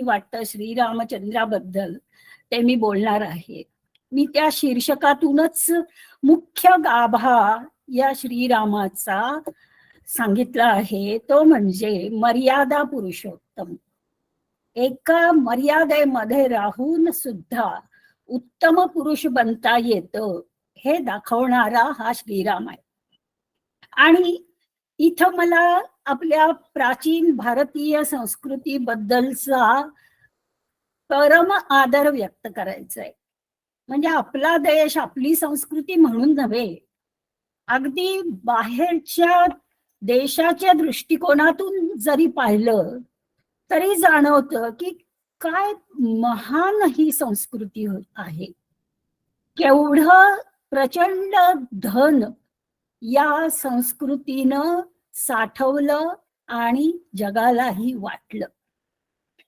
काही वाटतं श्रीरामचंद्राबद्दल ते मी बोलणार आहे. मी त्या शीर्षकातूनच मुख्य गाभा या श्रीरामाचा सांगितला आहे, तो म्हणजे मर्यादा पुरुषोत्तम. एका मर्यादेमध्ये राहून सुद्धा उत्तम पुरुष बनता येतं हे दाखवणारा हा श्रीराम आहे. आणि इथं मला आपल्या प्राचीन भारतीय संस्कृतीबद्दलचा परम आदर व्यक्त करायचा आहे. म्हणजे आपला देश, आपली संस्कृती म्हणून नव्हे, अगदी बाहेरच्या देशाच्या दृष्टिकोनातून जरी पाहिलं तरी जाणवतं की काय महान ही संस्कृती आहे. केवढं प्रचंड धन या संस्कृतीनं साठवलं आणि जगालाही वाटलं.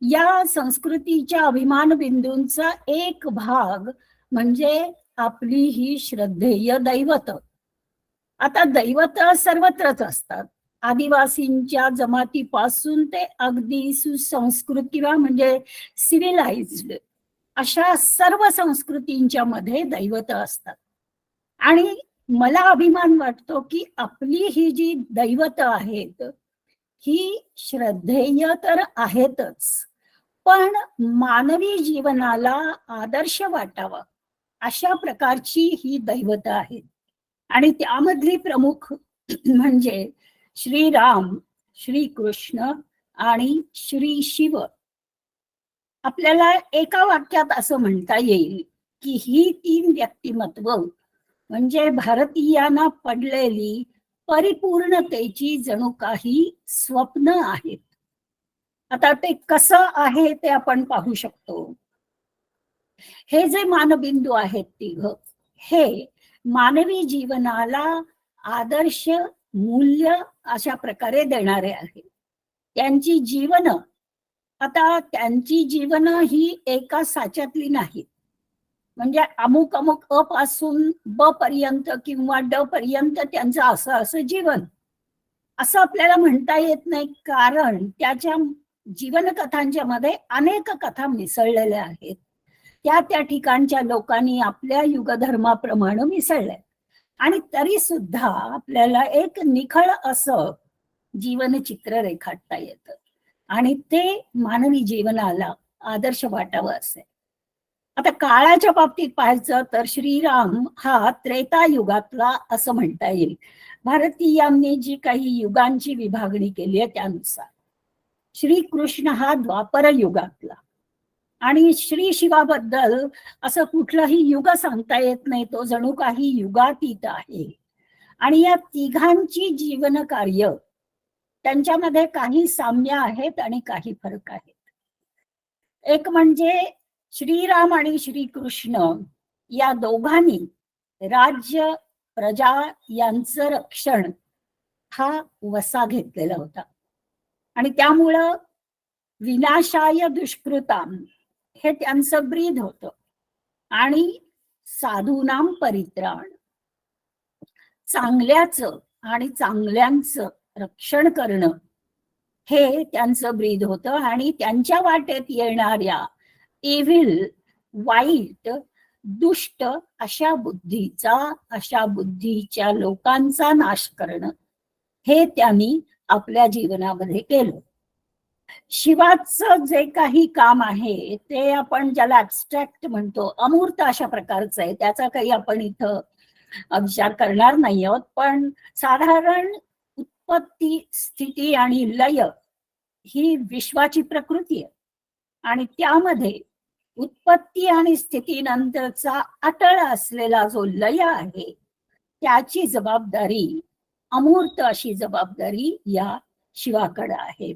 या संस्कृतीच्या अभिमान बिंदूंचा एक भाग म्हणजे आपली ही श्रद्धेय दैवत. आता दैवत सर्वत्रच असतात, आदिवासींच्या जमातीपासून ते अगदी सुसंस्कृत किंवा म्हणजे सिव्हिलाइज्ड अशा सर्व संस्कृतींच्या मध्ये दैवत असतात. आणि मला अभिमान वाटतो की आपली ही जी दैवत आहेत ही श्रद्धेय तर आहेतच, पण मानवी जीवनाला आदर्श वाटावा अशा प्रकारची ही दैवत आहेत. आणि त्यामधली प्रमुख म्हणजे श्रीराम, श्रीकृष्ण आणि श्री शिव. आपल्याला एका वाक्यात असं म्हणता येईल की ही तीन व्यक्तिमत्व म्हणजे भारतीयांना पडलेली परिपूर्णतेची जणू काही स्वप्न आहेत. आता ते कसं आहे ते आपण पाहू शकतो. हे जे मानबिंदू आहेत तिघ, हे मानवी जीवनाला आदर्श मूल्य अशा प्रकारे देणारे आहेत. त्यांची जीवन, आता त्यांची जीवन ही एका साच्यातली नाहीत. म्हणजे अमुक अमुक अ पासून ब पर्यंत किंवा ड पर्यंत त्यांचं असं असं जीवन असं आपल्याला म्हणता येत नाही, कारण त्याच्या जीवनकथांच्या मध्ये अनेक कथा मिसळलेल्या आहेत. त्या त्या ठिकाणच्या लोकांनी आपल्या युगधर्माप्रमाणे मिसळले आणि तरी सुद्धा आपल्याला एक निखळ असं जीवनचित्र रेखाटता येतं आणि ते मानवी जीवनाला आदर्श वाटावं असे. आता काळाच्या बाबतीत पाहायचं तर श्रीराम हा त्रेतायुगातला असं म्हणता येईल. भारतीयांनी जी काही युगांची विभागणी केली आहे त्यानुसार श्रीकृष्ण हा द्वापर युगातला. आणि श्री शिवाबद्दल असं कुठलंही युग सांगता येत नाही, तो जणू काही युगातीत आहे. आणि या तिघांची जीवन कार्य त्यांच्यामध्ये काही साम्य आहेत आणि काही फरक आहेत. एक म्हणजे श्रीराम आणि श्रीकृष्ण या दोघांनी राज्य प्रजा यांचं रक्षण हा वसा घेतलेला होता आणि त्यामुळं विनाशाय दुष्कृताम हे त्यांचं ब्रीद होतं आणि साधूनाम परित्राण, चांगल्याचं आणि चांगल्यांचं रक्षण करणं हे त्यांचं ब्रीद होतं. आणि त्यांच्या वाटेत येणाऱ्या इव्हिल, वाईट, दुष्ट अशा बुद्धीच्या लोकांचा नाश करणं हे त्यांनी आपल्या जीवनामध्ये केलं. शिवाचं जे काही काम आहे ते आपण ज्याला ऍब्स्ट्रॅक्ट म्हणतो, अमूर्त अशा प्रकारचं आहे, त्याचा काही आपण इथं विचार करणार नाही आहोत. पण साधारण उत्पत्ती, स्थिती आणि लय ही विश्वाची प्रकृती आहे आणि त्यामध्ये उत्पत्ती आणि स्थितीनंतरचा अटळ असलेला जो लय आहे त्याची जबाबदारी, अमूर्त अशी जबाबदारी या शिवाकडे आहे.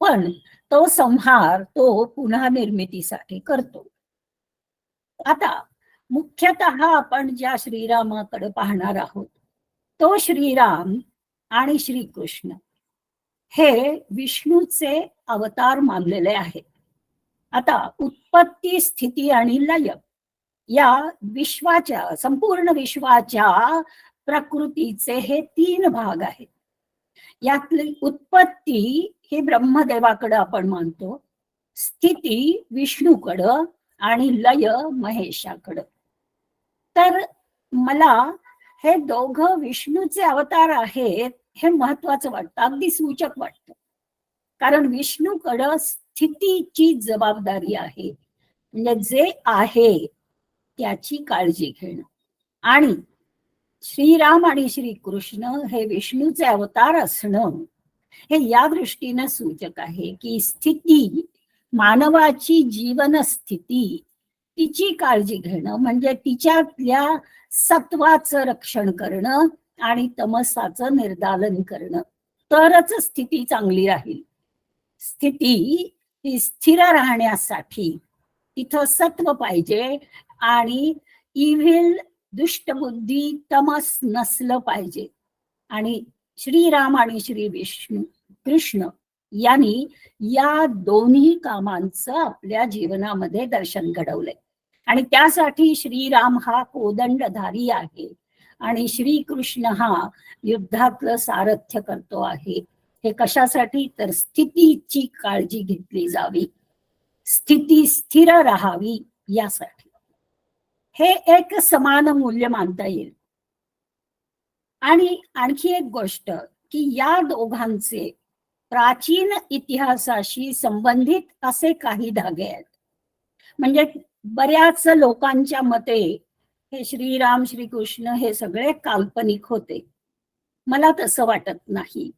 पण तो संहार तो पुन्हा निर्मितीसाठी करतो. आता मुख्यतः आपण ज्या श्रीरामाकडे पाहणार आहोत तो श्रीराम आणि श्रीकृष्ण हे विष्णूचे अवतार मानलेले आहेत. आता उत्पत्ती, स्थिती आणि लय या विश्वाच्या, संपूर्ण विश्वाच्या प्रकृतीचे हे तीन भाग आहेत. यातली उत्पत्ती ही ब्रह्मदेवाकडे आपण मानतो स्थिती विष्णूकडं आणि लय महेशाकडं. तर मला हे दोघं विष्णूचे अवतार आहेत हे महत्वाचं वाटतं, अगदी सूचक वाटतं. कारण विष्णूकडं स्थितीची जबाबदारी आहे, म्हणजे जे आहे त्याची काळजी घेणं. आणि श्रीराम आणि श्रीकृष्ण हे विष्णूचे अवतार असणं हे या दृष्टीनं सूचक आहे की स्थिती, मानवाची जीवन स्थिती, तिची काळजी घेणं म्हणजे तिच्यातल्या सत्वाचं रक्षण करणं आणि तमसाचं निर्दालन करणं, तरच स्थिती चांगली राहील. स्थिती ही स्थिर राहण्यासाठी तिथं सत्व पाहिजे आणि इव्हिल, दुष्टबुद्धी, तमस नसलं पाहिजे. आणि श्रीराम आणि श्री विष्णू कृष्ण यांनी या दोन्ही कामांचं आपल्या जीवनामध्ये दर्शन घडवलंय. आणि त्यासाठी श्रीराम हा कोदंडधारी आहे आणि श्रीकृष्ण हा युद्धातलं सारथ्य करतो आहे. हे कशासाठी? तर स्थितीची काळजी घेतली जावी, स्थिती स्थिर राहावी यासाठी. हे एक समान मूल्य मानता येईल. आणि आणखी एक गोष्ट की या दोघांचे प्राचीन इतिहासाशी संबंधित असे काही धागे आहेत. म्हणजे बऱ्याच लोकांच्या मते हे श्रीराम श्रीकृष्ण हे सगळे काल्पनिक होते. मला तसं वाटत नाही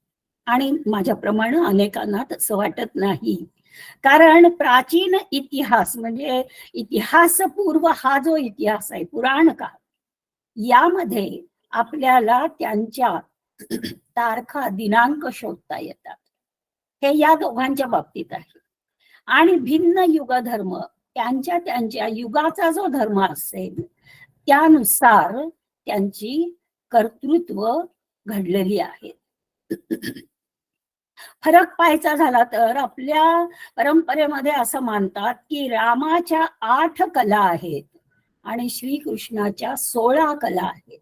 आणि माझ्याप्रमाणे अनेकांना तसं वाटत नाही. कारण प्राचीन इतिहास म्हणजे इतिहासपूर्व हा जो इतिहास आहे, पुराण काळ, यामध्ये आपल्याला त्यांच्या तारखा, दिनांक शोधता येतात. हे या दोघांच्या बाबतीत आहे. आणि भिन्न युगधर्म, त्यांच्या त्यांच्या युगाचा जो धर्म असेल त्यानुसार त्यांची कर्तृत्व घडलेली आहे. फरक पाहायचा झाला तर आपल्या परंपरेमध्ये असं मानतात की रामाच्या 8 कला आहेत आणि श्रीकृष्णाच्या 16 कला आहेत.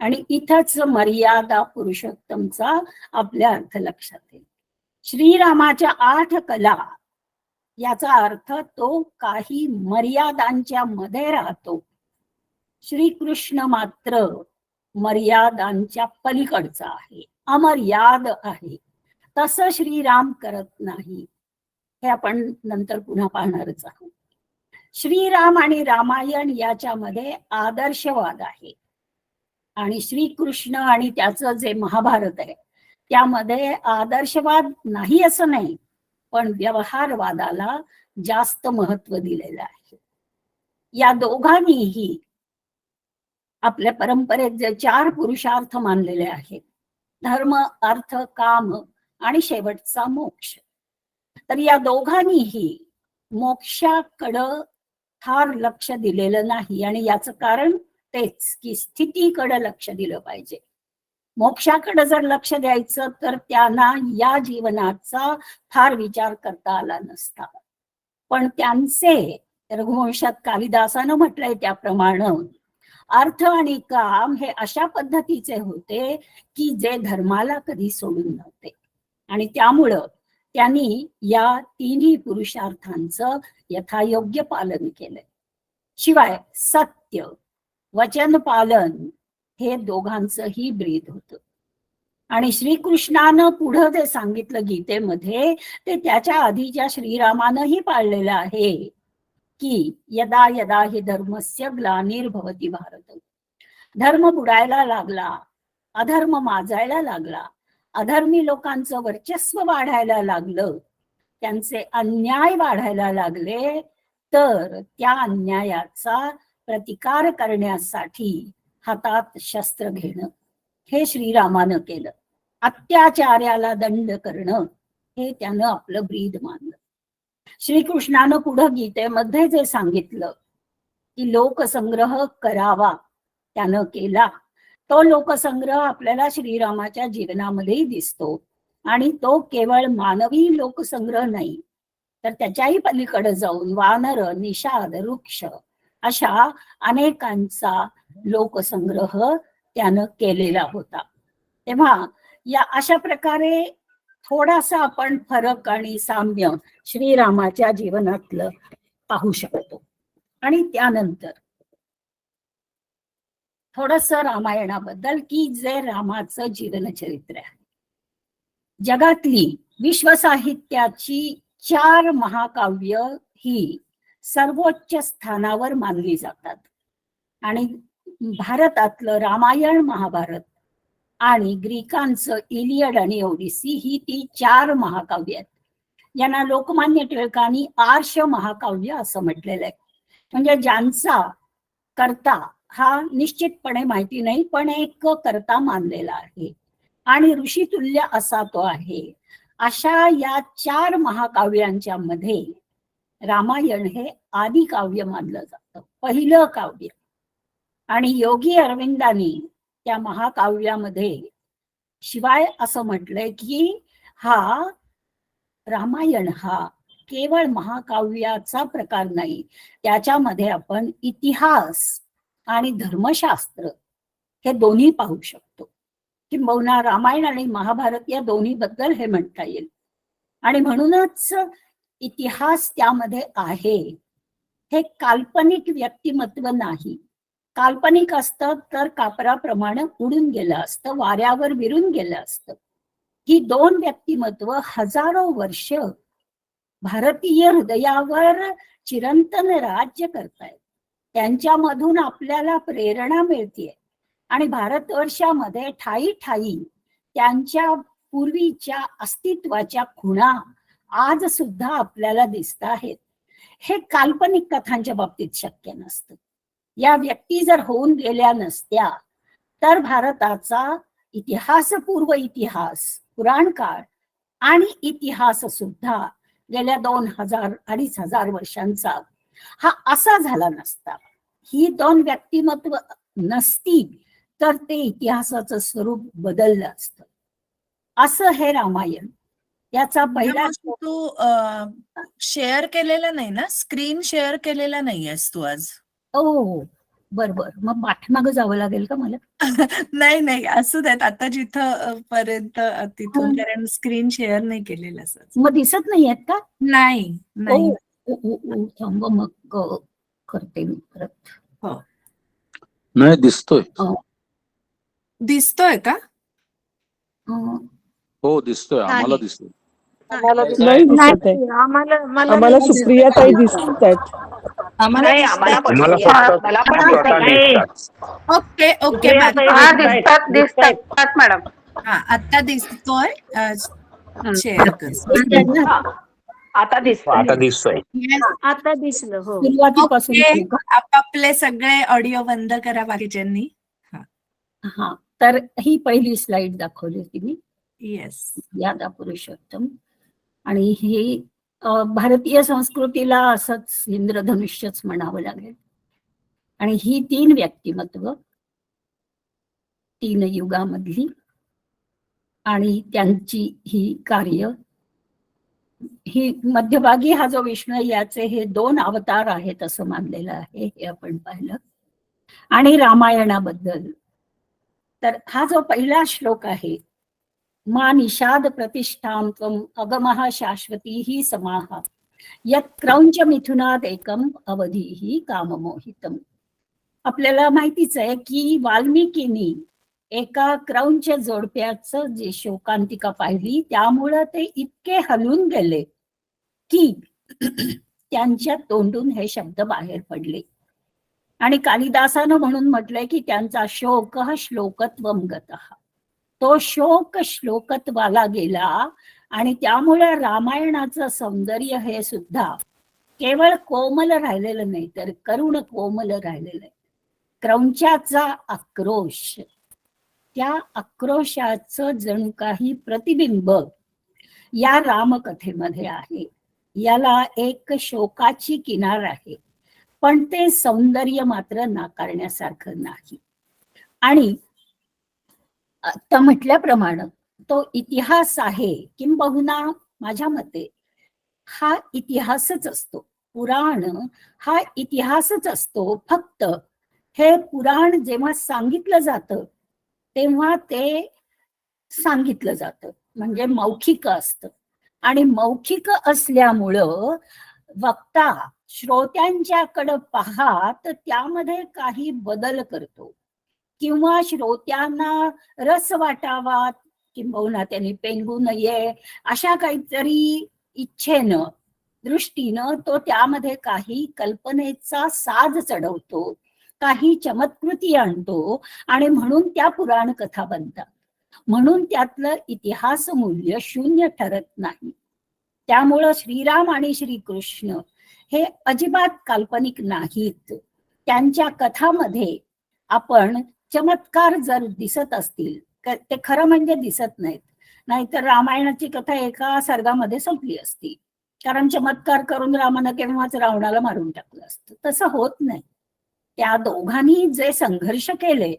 आणि इथंच मर्यादा पुरुषोत्तमचा आपल्या अर्थ लक्षात येईल. श्रीरामाच्या 8 कला याचा अर्थ तो काही मर्यादांच्या मध्ये राहतो. श्रीकृष्ण मात्र मर्यादांच्या पलीकडचा आहे, अमर्याद आहे. तसं श्रीराम करत नाही. हे आपण नंतर पुन्हा पाहणारच आहोत. श्रीराम आणि रामायण याच्यामध्ये आदर्शवाद आहे आणि श्रीकृष्ण आणि त्याचं जे महाभारत आहे त्यामध्ये आदर्शवाद नाही असं नाही, पण व्यवहारवादाला जास्त महत्व दिलेलं आहे. या दोघांनीही आपल्या परंपरेत जे 4 पुरुषार्थ मानलेले आहेत, धर्म, अर्थ, काम आणि शेवटचा मोक्ष, तर या दोघांनीही मोक्षाकडं फार लक्ष दिलेलं नाही. आणि याचं कारण तेच की स्थितीकडे लक्ष दिलं पाहिजे. मोक्षाकडे जर लक्ष द्यायचं तर त्यांना या जीवनाचा फार विचार करता आला नसता. पण त्यांचे रघुवंशात कालिदासानं म्हटलंय त्याप्रमाणे अर्थ आणि काम हे अशा पद्धतीचे होते की जे धर्माला कधी सोडून नव्हते. आणि त्यामुळं त्यांनी या तिन्ही पुरुषार्थांचं यथायोग्य पालन केलंय. शिवाय सत्य, वचन पालन हे दोघांचंही ब्रीद होतं. आणि श्रीकृष्णानं पुढं जे सांगितलं गीतेमध्ये ते त्याच्या आधीच्या श्रीरामानंही पाळलेलं आहे की यदा यदा हि धर्मस्य ग्लानिर्भवति भारत. धर्म बुडायला लागला, अधर्म माजायला लागला, अधर्मी लोकांचं वर्चस्व वाढायला लागलं, त्यांचे अन्याय वाढायला लागले, तर त्या अन्यायाचा प्रतिकार करण्यासाठी हातात शस्त्र घेणं हे श्रीरामानं केलं. अत्याचार्याला दंड करणं हे त्यानं आपलं ब्रीद मानलं. श्रीकृष्णानं पुढं गीतेमध्ये जे सांगितलं की लोकसंग्रह करावा, त्यानं केला. तो लोकसंग्रह आपल्याला श्रीरामाच्या जीवनामध्येही दिसतो. आणि तो केवळ मानवी लोकसंग्रह नाही, तर त्याच्याही पलीकडे जाऊन वानर, निषाद, वृक्ष अशा अनेकांचा लोकसंग्रह त्यानं केलेला होता. तेव्हा या अशा प्रकारे थोडासा आपण फरक आणि साम्य श्रीरामाच्या जीवनातलं पाहू शकतो. आणि त्यानंतर थोडस रामायणाबद्दल, की जे रामाचं जीवनचरित्र आहे. जगातली विश्वसाहित्याची 4 महाकाव्य ही सर्वोच्च स्थानावर मानली जातात. आणि भारतातलं रामायण, महाभारत आणि ग्रीकांचं इलियड आणि ओडिसी ही ती 4 महाकाव्य आहेत. यांना लोकमान्य टिळकांनी आर्ष महाकाव्य असं म्हटलेलं आहे. म्हणजे ज्यांचा कर्ता हा निश्चितपणे माहिती नाही, पण एक कर्ता मानलेला आहे आणि ऋषितुल्य असा तो आहे. अशा या 4 महाकाव्यांच्या मध्ये रामायण हे आदी काव्य मानलं जातं, पहिलं काव्य. आणि योगी अरविंदांनी त्या महाकाव्यामध्ये शिवाय असं म्हटलंय की हा रामायण हा केवळ महाकाव्याचा प्रकार नाही, त्याच्यामध्ये आपण इतिहास आणि धर्मशास्त्र हे दोन्ही पाहू शकतो. किंबहुना रामायण आणि महाभारत या दोन्ही बद्दल हे म्हणता येईल. आणि म्हणूनच इतिहास त्यामध्ये आहे. हे काल्पनिक व्यक्तिमत्व नाही. काल्पनिक असतं तर कापराप्रमाणे उडून गेलं असतं, वाऱ्यावर विरून गेलं असतं. ही 2 व्यक्तिमत्व हजारो वर्ष भारतीय हृदयावर चिरंतन राज्य करतायत. त्यांच्यामधून आपल्याला प्रेरणा मिळते. आणि भारतवर्षामध्ये ठायी ठायी त्यांच्या पूर्वीच्या अस्तित्वाच्या खुणा आज सुद्धा आपल्याला दिसत आहेत. हे काल्पनिक कथांच्या बाबतीत शक्य नसतं. या व्यक्ती जर होऊन गेल्या नसत्या तर भारताचा इतिहास, पूर्व इतिहास, पुराण काळ आणि इतिहास सुद्धा गेल्या 2000-2500 वर्षांचा हा असा झाला नसता. ही 2 व्यक्तिमत्व नसती तर ते इतिहासाचं स्वरूप बदललं असतं. असं हे रामायण. याचा पहिला तू शेअर केलेला नाही ना, स्क्रीन शेअर केलेला नाहीयेस तू आज. ओ बरोबर, मग पाठीमागं जावं लागेल का मला? नाही नाही, असू देत आता जिथं पर्यंत तिथून, कारण स्क्रीन शेअर नाही केलेलं असं. मग दिसत नाहीयेत का? नाही नाही. थांब, मग करते मी परत. हो, नाही दिसतोय. दिसतोय का? हो दिसतोय, आम्हाला दिसतोय. नाही दिसत आहे. आम्हाला सुप्रिया ताई दिसत आहेत. ओके ओके दिसतात मॅडम. हा, आता दिसतोय. शेअर कर. आता दिसतोय. आता दिसलं. हो, सुरुवातीपासून आपापले सगळे ऑडिओ बंद करा बाकीच्यांनी. हा, तर ही पहिली स्लाइड दाखवली होती मी. येस, यादा पुरुषोत्तम. आणि ही भारतीय संस्कृतीला असंच इंद्रधनुष्यच म्हणावं लागेल. आणि ही 3 व्यक्तिमत्व 3 युगामधली आणि त्यांची ही कार्य. ही मध्यभागी हा जो विष्णू याचे हे 2 अवतार आहेत असं मानलेलं आहे, हे आपण पाहिलं. आणि रामायणाबद्दल तर हा जो पहिला श्लोक आहे, मा निषाद प्रतिष्ठां त्वं अगमः शाश्वतीः समाः यत् क्रौंच मिथुनाद एकम अवधीः काममोहितम. आपल्याला माहितीच आहे की वाल्मिकीनी एका क्रौंच जोडप्याचं जे शोकांतिका पाहिली, त्यामुळं ते इतके हलून गेले की त्यांच्या तोंडून हे शब्द बाहेर पडले. आणि कालिदासानं म्हणून म्हटलंय की त्यांचा शोक श्लोकत्वम गतः. तो शोक श्लोकत्वाला गेला. आणि त्यामुळे रामायणाचं सौंदर्य हे सुद्धा केवळ कोमल राहिलेलं नाही, तर करुण कोमल राहिलेलं आहे. क्रौंचाचा आक्रोश, त्या आक्रोशाचं जणू काही प्रतिबिंब या रामकथेमध्ये आहे. याला एक शोकाची किनार आहे, पण ते सौंदर्य मात्र नाकारण्यासारखं नाही. आणि आता म्हटल्याप्रमाणे तो इतिहास आहे, किंबहुना माझ्या मते हा इतिहासच असतो. पुराण हा इतिहासच असतो. फक्त हे पुराण जेव्हा सांगितलं जातं तेव्हा ते सांगितलं जातं. म्हणजे मौखिक असतं. आणि मौखिक असल्यामुळं वक्ता श्रोत्यांच्याकडं पाहत त्यामध्ये काही बदल करतो किंवा श्रोत्यांना रस वाटावा किंबहुना त्यांनी पेंगू नये अशा काहीतरी इच्छेनं दृष्टीनं तो त्यामध्ये काही कल्पनेचा साज चढवतो, काही चमत्कृती आणतो आणि म्हणून त्या पुराण कथा बनतात. म्हणून त्यातलं इतिहास मूल्य शून्य ठरत नाही. त्यामुळं श्रीराम आणि श्रीकृष्ण हे अजिबात काल्पनिक नाहीत. त्यांच्या कथामध्ये आपण चमत्कार जर दिसत असतील ते खरं म्हणजे दिसत नाहीत, नाहीतर रामायणाची कथा एका सर्गामध्ये संपली असती, कारण चमत्कार करून रामानं केव्हाच रावणाला मारून टाकलं असतं. तसं होत नाही. त्या दोघांनी जे संघर्ष केले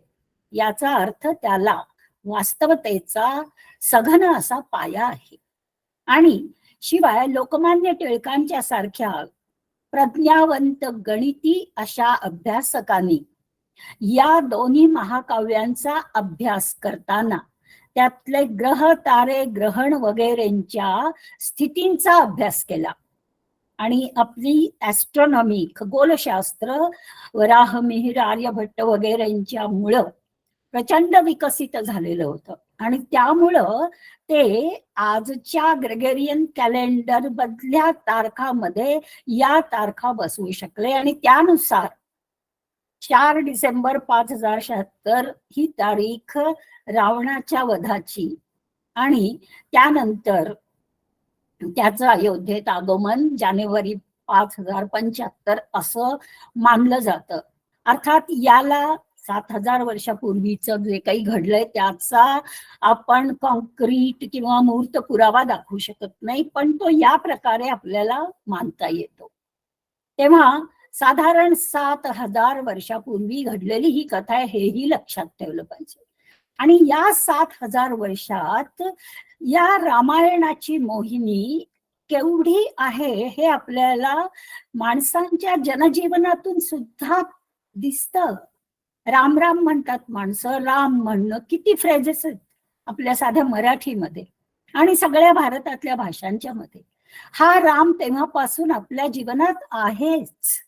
याचा अर्थ त्याला वास्तवतेचा सघन असा पाया आहे. आणि शिवाय लोकमान्य टिळकांच्या सारख्या प्रज्ञावंत गणिती अशा अभ्यासकांनी या दोन्ही महाकाव्यांचा अभ्यास करताना त्यातले ग्रह तारे ग्रहण वगैरेंच्या स्थितींचा अभ्यास केला आणि आपली ऍस्ट्रॉनॉमी खगोलशास्त्र वराहमिहिर आर्यभट्ट वगैरेंच्या मुळे प्रचंड विकसित झालेलं होतं. आणि त्यामुळं ते आजच्या ग्रेगोरियन कॅलेंडर मधल्या तारखामध्ये या तारखा बसवू शकले. आणि त्यानुसार 4 डिसेंबर 5076 ही तारीख रावणाच्या वधाची आणि त्यानंतर त्याचं अयोध्येत आगमन जानेवारी 5075 असं मानलं जातं. अर्थात याला 7000 वर्षापूर्वीचं जे काही घडलंय त्याचा आपण कॉन्क्रीट किंवा मूर्त पुरावा दाखवू शकत नाही, पण तो या प्रकारे आपल्याला मानता येतो. तेव्हा साधारण 7000 वर्षापूर्वी घडलेली ही कथा आहे हेही लक्षात ठेवलं पाहिजे. आणि या 7000 वर्षात या रामायणाची मोहिनी केवढी आहे हे आपल्याला माणसांच्या जनजीवनातून सुद्धा दिसतं. राम राम म्हणतात माणसं. राम म्हणणं किती फ्रेजेस आहेत आपल्या साध्या मराठीमध्ये आणि सगळ्या भारतातल्या भाषांच्या मध्ये. हा राम तेव्हापासून आपल्या जीवनात आहेच.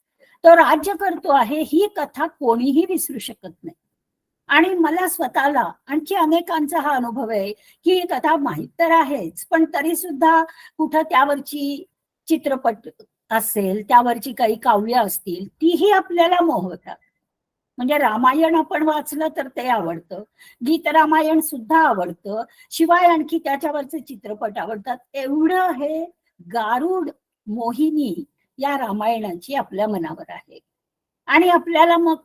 तो राज्य करतो आहे ही कथा कोणीही विसरू शकत नाही. आणि मला स्वतःला आणखी अनेकांचा हा अनुभव आहे की ही कथा माहीत तर आहेच, पण तरी सुद्धा कुठं त्यावरची चित्रपट असेल, त्यावरची काही काव्य असतील, तीही आपल्याला मोहतात. म्हणजे रामायण आपण वाचलं तर ते आवडतं, गीत रामायण सुद्धा आवडतं, शिवाय आणखी त्याच्यावरचे चित्रपट आवडतात. एवढं हे गारुड मोहिनी या रामायणाची आपल्या मनावर आहे. आणि आपल्याला मग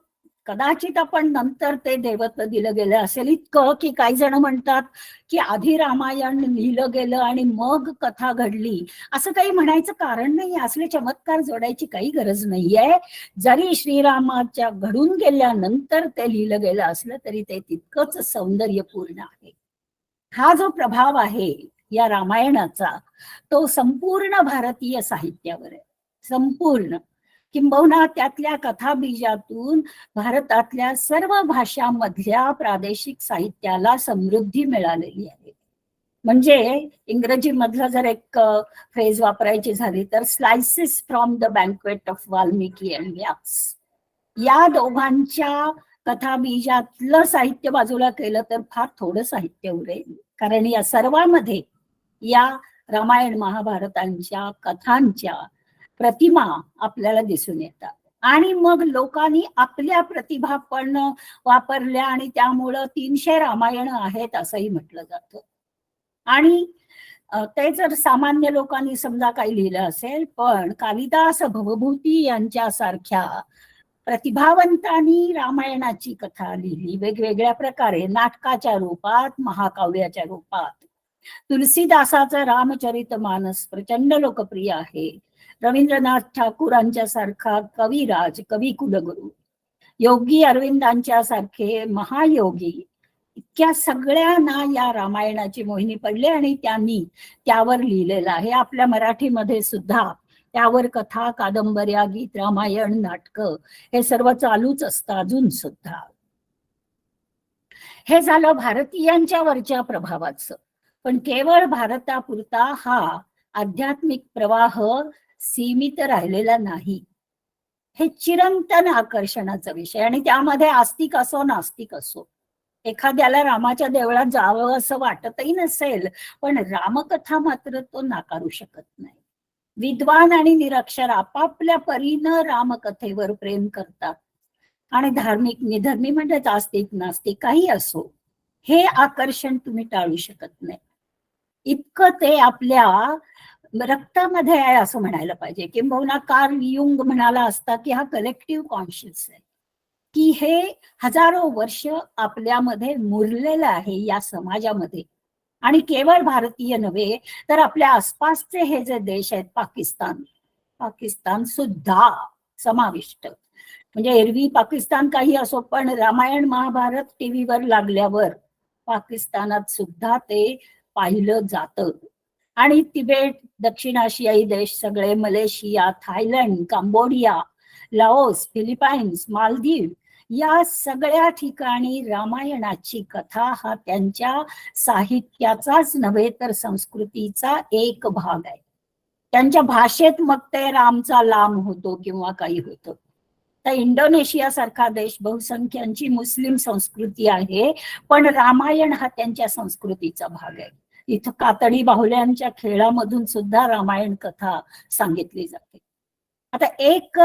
कदाचित आपण नंतर ते देवत्व दिलं गेलं असेल इतकं की काही जण म्हणतात की आधी रामायण लिहिलं गेलं आणि मग कथा घडली, असं काही म्हणायचं कारण नाही. असले चमत्कार जोडायची काही गरज नाहीये. जरी श्रीरामाच्या घडून गेल्यानंतर ते लिहिलं गेलं असलं तरी ते तितकंच सौंदर्यपूर्ण आहे. हा जो प्रभाव आहे या रामायणाचा तो संपूर्ण भारतीय साहित्यावर आहे, संपूर्ण. किंबहुना त्यातल्या कथाबीजातून भारतातल्या सर्व भाषांमधल्या प्रादेशिक साहित्याला समृद्धी मिळालेली आहे. म्हणजे इंग्रजी मधलं जर एक फ्रेज वापरायची झाली तर slices from the banquet of Valmiki and Vyas. या दोघांच्या कथाबीजातलं साहित्य बाजूला केलं तर फार थोडं साहित्य उरेल, कारण या सर्वांमध्ये या रामायण महाभारतांच्या कथांच्या प्रतिमा आपल्याला दिसून येतात. आणि मग लोकांनी आपल्या प्रतिभा पण वापरल्या आणि त्यामुळं 300 रामायण आहेत असंही म्हटलं जातं. आणि ते जर सामान्य लोकांनी समजा काही लिहिलं असेल, पण कालिदास भवभूती यांच्यासारख्या प्रतिभावंतांनी रामायणाची कथा लिहिली वेगवेगळ्या प्रकारे, नाटकाच्या रूपात, महाकाव्याच्या रूपात. तुलसीदासाचं रामचरितमानस प्रचंड लोकप्रिय आहे. रवींद्रनाथ ठाकूरांच्या सारखा कविराज, कवी कुलगुरू, योगी अरविंदांच्या सारखे महायोगी, इतक्या सगळ्यांना या रामायणाची मोहिनी पडली आणि त्यांनी त्यावर लिहिलेलं आहे. आपल्या मराठीमध्ये सुद्धा त्यावर कथा, कादंबऱ्या, गीत रामायण, नाटकं हे सर्व चालूच असतं अजून सुद्धा. हे झालं भारतीयांच्या वरच्या प्रभावाचं. पण केवळ भारतापुरता हा आध्यात्मिक प्रवाह सीमित राहिलेला नाही. हे चिरंतन आकर्षणाचा विषय, आणि त्यामध्ये आस्तिक असो नास्तिक असो, एखाद्याला रामाच्या देवळात जावं असं वाटतही नसेल, पण रामकथा मात्र तो नाकारू शकत नाही. विद्वान आणि निरक्षर आपापल्या परीनं रामकथेवर प्रेम करतात, आणि धार्मिक निधर्मी म्हणजेच आस्तिक नास्तिक काही असो, हे आकर्षण तुम्ही टाळू शकत नाही. इतकं ते आपल्या रक्तामध्ये आहे असं म्हणायला पाहिजे. किंबहुना कार्ल युंग म्हणाला असता की हा कलेक्टिव्ह कॉन्शियस आहे, की हे हजारो वर्ष आपल्यामध्ये मुरलेलं आहे या समाजामध्ये. आणि केवळ भारतीय नव्हे तर आपल्या आसपासचे हे जे देश आहेत, पाकिस्तान सुद्धा समाविष्ट. म्हणजे एरवी पाकिस्तान काही असो, पण रामायण महाभारत टीव्हीवर लागल्यावर पाकिस्तानात सुद्धा ते पाहिलं जातं. आणि तिबेट, दक्षिण आशियाई देश सगळे, Malaysia, Thailand, Cambodia, Laos, Philippines, Maldives, या सगळ्या ठिकाणी रामायणाची कथा हा त्यांच्या साहित्याचाच नव्हे तर संस्कृतीचा एक भाग आहे. त्यांच्या भाषेत मग ते रामचा लाम होतो किंवा काही होतं. तर इंडोनेशिया सारखा देश बहुसंख्यांची मुस्लिम संस्कृती आहे, पण रामायण हा त्यांच्या संस्कृतीचा भाग आहे. इथं कातडी बाहुल्यांच्या खेळामधून सुद्धा रामायण कथा सांगितली जाते. आता एक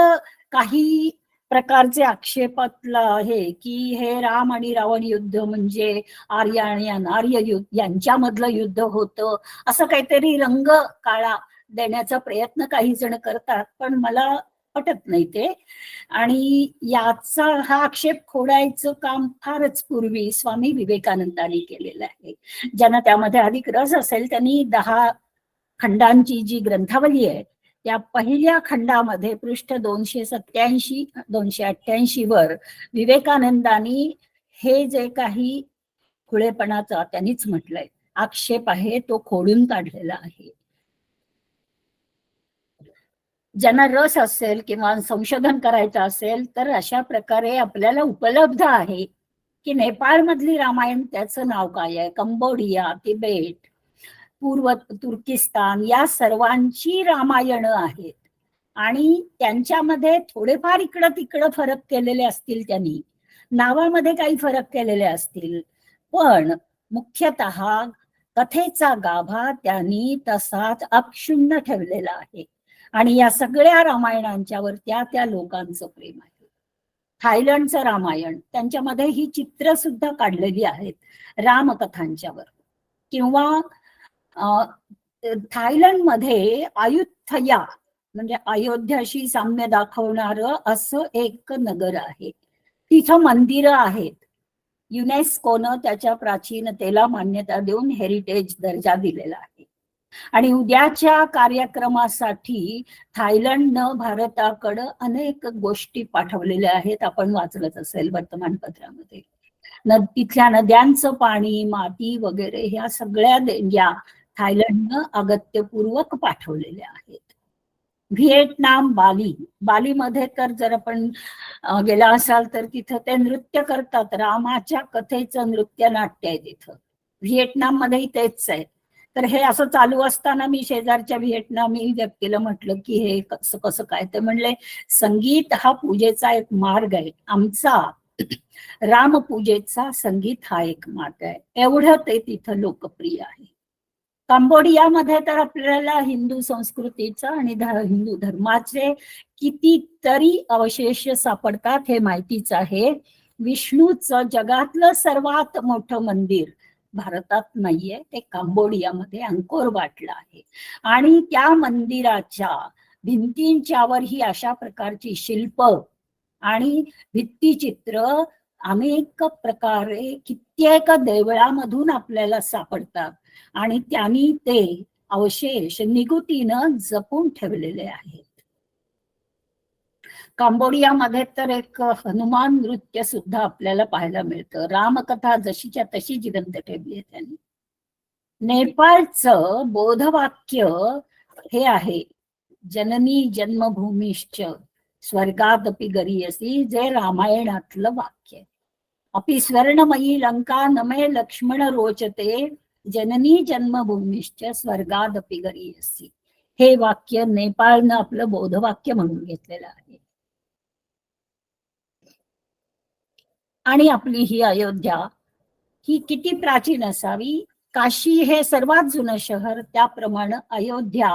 काही प्रकारचे आक्षेपातला आहे की हे राम आणि रावण युद्ध म्हणजे आर्य आणि अनार्य युद्ध यांच्यामधलं युद्ध होतं, असं काहीतरी रंग काळा देण्याचा प्रयत्न काही जण करतात, पण मला पटत नाही ते. आणि याचा हा आक्षेप खोडायचं काम फारच पूर्वी स्वामी विवेकानंदांनी केलेलं आहे. ज्यांना त्यामध्ये अधिक रस असेल त्यांनी 10 खंडांची जी ग्रंथावली आहे त्या पहिल्या खंडामध्ये पृष्ठ 287-288 वर विवेकानंदांनी हे जे काही खुळेपणाचा त्यांनीच म्हटलंय आक्षेप आहे तो खोडून काढलेला आहे. ज्यांना रस असेल किंवा संशोधन करायचं असेल तर अशा प्रकारे आपल्याला उपलब्ध आहे की नेपाळमधली रामायण, त्याचं नाव काय आहे, कंबोडिया, तिबेट, पूर्व तुर्किस्तान, या सर्वांची रामायणं आहेत. आणि त्यांच्यामध्ये थोडेफार इकडं तिकडं फरक केलेले असतील, त्यांनी नावामध्ये काही फरक केलेले असतील, पण मुख्यतः कथेचा गाभा त्यांनी तसाच अक्षुण्ण ठेवलेला आहे. आणि या सगळ्या रामायणांच्यावर त्या लोकांचं प्रेम आहे. थायलंडचं रामायण, त्यांच्यामध्ये ही चित्र सुद्धा काढलेली आहेत रामकथांच्यावर. किंवा थायलंडमध्ये अयुथया म्हणजे अयोध्याशी साम्य दाखवणारं असं एक नगर आहे. तिथं मंदिरं आहेत. युनेस्कोनं त्याच्या प्राचीनतेला मान्यता देऊन हेरिटेज दर्जा दिलेला आहे. आणि उद्याच्या कार्यक्रमासाठी थायलंडनं भारताकडं अनेक गोष्टी पाठवलेल्या आहेत, आपण वाचलंच असेल वर्तमानपत्रामध्ये. तिथल्या नद्यांचं पाणी, माती वगैरे ह्या सगळ्या देणग्या थायलंडनं अगत्यपूर्वक पाठवलेल्या आहेत. व्हिएटनाम, बालीमध्ये तर जर आपण गेला असाल तर तिथं ते नृत्य करतात, रामाच्या कथेचं नृत्य नाट्य आहे तिथं. व्हिएटनाम मध्येही तेच आहे. तर हे असं चालू असताना मी शेजारच्या व्हिएटनामी व्यक्तीला म्हटलं की हे कसं कसं काय, ते म्हणले संगीत हा पूजेचा एक मार्ग आहे, आमचा रामपूजेचा संगीत हा एक मार्ग आहे. एवढं ते तिथं लोकप्रिय आहे. कंबोडियामध्ये तर आपल्याला हिंदू संस्कृतीचा आणि हिंदू धर्माचे कितीतरी अवशेष सापडतात हे माहितीच आहे. विष्णूचं जगातलं सर्वात मोठं मंदिर भारतात नाहीये, ते कंबोडियामध्ये अंकोर वाटला आहे. आणि त्या मंदिराच्या भिंतींच्यावर ही अशा प्रकारची शिल्प आणि भित्तिचित्र अनेक प्रकारे कित्येक देवळामधून आपल्याला सापडतात. आणि त्यांनी ते अवशेष निगुतीनं जपून ठेवलेले आहेत. कंबोडियामध्ये तर एक हनुमान नृत्य सुद्धा आपल्याला पाहायला मिळतं. रामकथा जशीच्या तशी जिवंत ठेवली आहे त्यांनी. नेपाळचं बोधवाक्य हे आहे, जननी जन्मभूमीश्च स्वर्गादपि गरीयसी, जे रामायणातलं वाक्य. अपि स्वर्णमयी लंका नमे लक्ष्मण रोचते, जननी जन्मभूमीश्च स्वर्गादपि गरीयसी. हे वाक्य नेपाळनं आपलं बोधवाक्य म्हणून घेतलेलं आहे. आणि आपली ही अयोध्या ही किती प्राचीन असावी. काशी हे सर्वात जुनं शहर, त्याप्रमाणे अयोध्या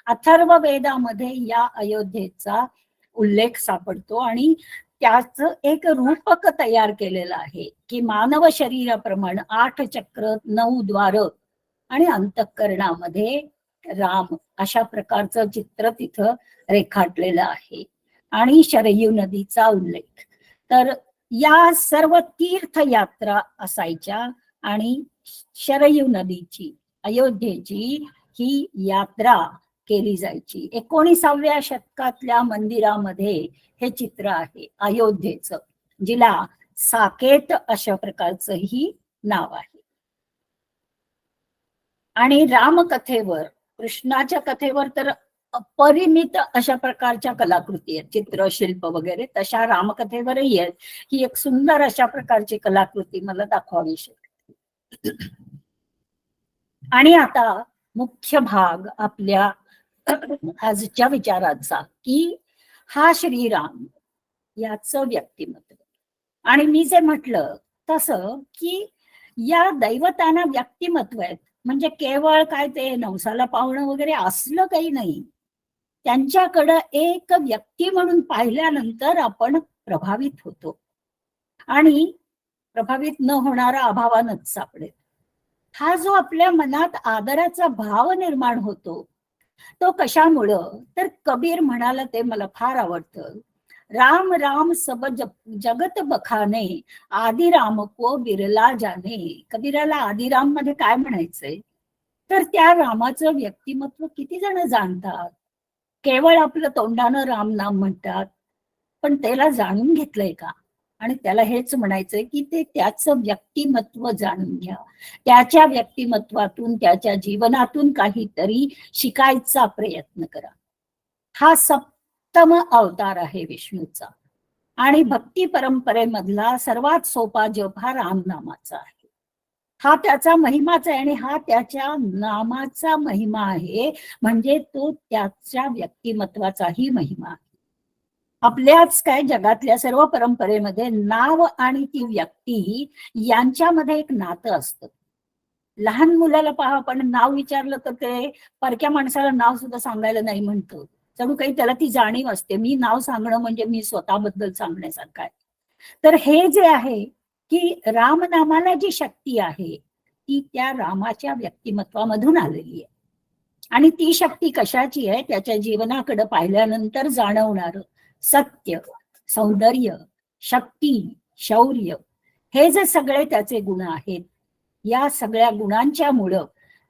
अथर्व वेदामध्ये या अयोध्येचा उल्लेख सापडतो आणि त्याचं एक रूपक तयार केलेलं आहे की मानव शरीराप्रमाणे 8 चक्र 9 द्वार आणि अंतःकरणामध्ये राम अशा प्रकारचं चित्र तिथं रेखाटलेलं आहे. आणि शरयू नदीचा उल्लेख. तर या सर्व तीर्थयात्रा असायच्या आणि शरयू नदीची अयोध्येची ही यात्रा केली जायची. 19व्या शतकातल्या मंदिरामध्ये हे चित्र आहे अयोध्येचं, जिला साकेत अशा प्रकारचंही नाव आहे. आणि रामकथेवर, कृष्णाच्या कथेवर तर अपरिमित अशा प्रकारच्या कलाकृती आहेत, चित्रशिल्प वगैरे. तशा रामकथेवरही आहेत. ही एक सुंदर अशा प्रकारची कलाकृती मला दाखवावीशी. आणि आता मुख्य भाग आपल्या आजच्या विचाराचा की हा श्रीराम याचं व्यक्तिमत्व. आणि मी जे म्हटलं तसं की या दैवतांना व्यक्तिमत्व आहेत, म्हणजे केवळ काय ते नवसाला पावणं वगैरे असलं काही नाही. त्यांच्याकडं एक व्यक्ती म्हणून पाहिल्यानंतर आपण प्रभावित होतो आणि प्रभावित न होणारा अभावानच सापडेल. हा जो आपल्या मनात आदराचा भाव निर्माण होतो तो कशामुळं, तर कबीर म्हणाला ते मला फार आवडतं. राम राम सब जगत बखाने, आदिराम को बिरला जाने. कबीराला आदिराम मध्ये काय म्हणायचंय, तर त्या रामाचं व्यक्तिमत्व किती जण जाणतात. केवळ आपलं तोंडानं राम नाम म्हणतात, पण त्याला जाणून घेतलंय का. आणि त्याला हेच म्हणायचंय की ते त्याचं व्यक्तिमत्व जाणून घ्या. त्याच्या व्यक्तिमत्वातून, त्याच्या जीवनातून काहीतरी शिकायचा प्रयत्न करा. हा सप्तम अवतार आहे विष्णूचा. आणि भक्ती परंपरेमधला सर्वात सोपा जप हा रामनामाचा आहे. हा त्याचा महिमाचा आहे आणि हा त्याच्या नामाचा महिमा आहे, म्हणजे तो त्याच्या व्यक्तिमत्वाचाही महिमा आहे. आपल्याच काय जगातल्या सर्व परंपरेमध्ये नाव आणि ती व्यक्ती यांच्यामध्ये एक नातं असतं. लहान मुलाला पहा, आपण नाव विचारलं तर ते परक्या माणसाला नाव सुद्धा सांगायला नाही म्हणतो. जणू काही त्याला ती जाणीव असते, मी नाव सांगणं म्हणजे मी स्वतःबद्दल सांगण्यासारखं आहे. तर हे जे आहे की रामनामाला जी शक्ती आहे ती त्या रामाच्या व्यक्तिमत्वामधून आलेली आहे. आणि ती शक्ती कशाची आहे, त्याच्या जीवनाकडे पाहिल्यानंतर जाणवणार सत्य, सौंदर्य, शक्ती, शौर्य, हे जे सगळे त्याचे गुण आहेत, या सगळ्या गुणांच्या मुळे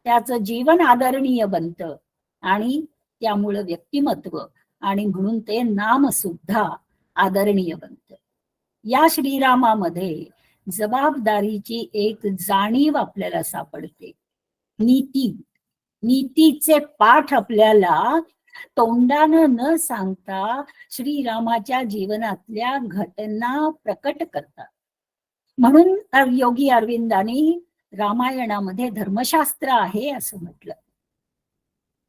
त्याचं जीवन आदरणीय बनतं आणि त्यामुळं व्यक्तिमत्व आणि म्हणून ते नाम सुद्धा आदरणीय बनतं. या श्रीरामामध्ये जबाबदारीची एक जाणीव आपल्याला सापडते. नीतीचे पाठ आपल्याला तोंडानं न सांगता श्रीरामाच्या जीवनातल्या घटना प्रकट करतात. म्हणून योगी अरविंदांनी रामायणामध्ये धर्मशास्त्र आहे असं म्हटलं.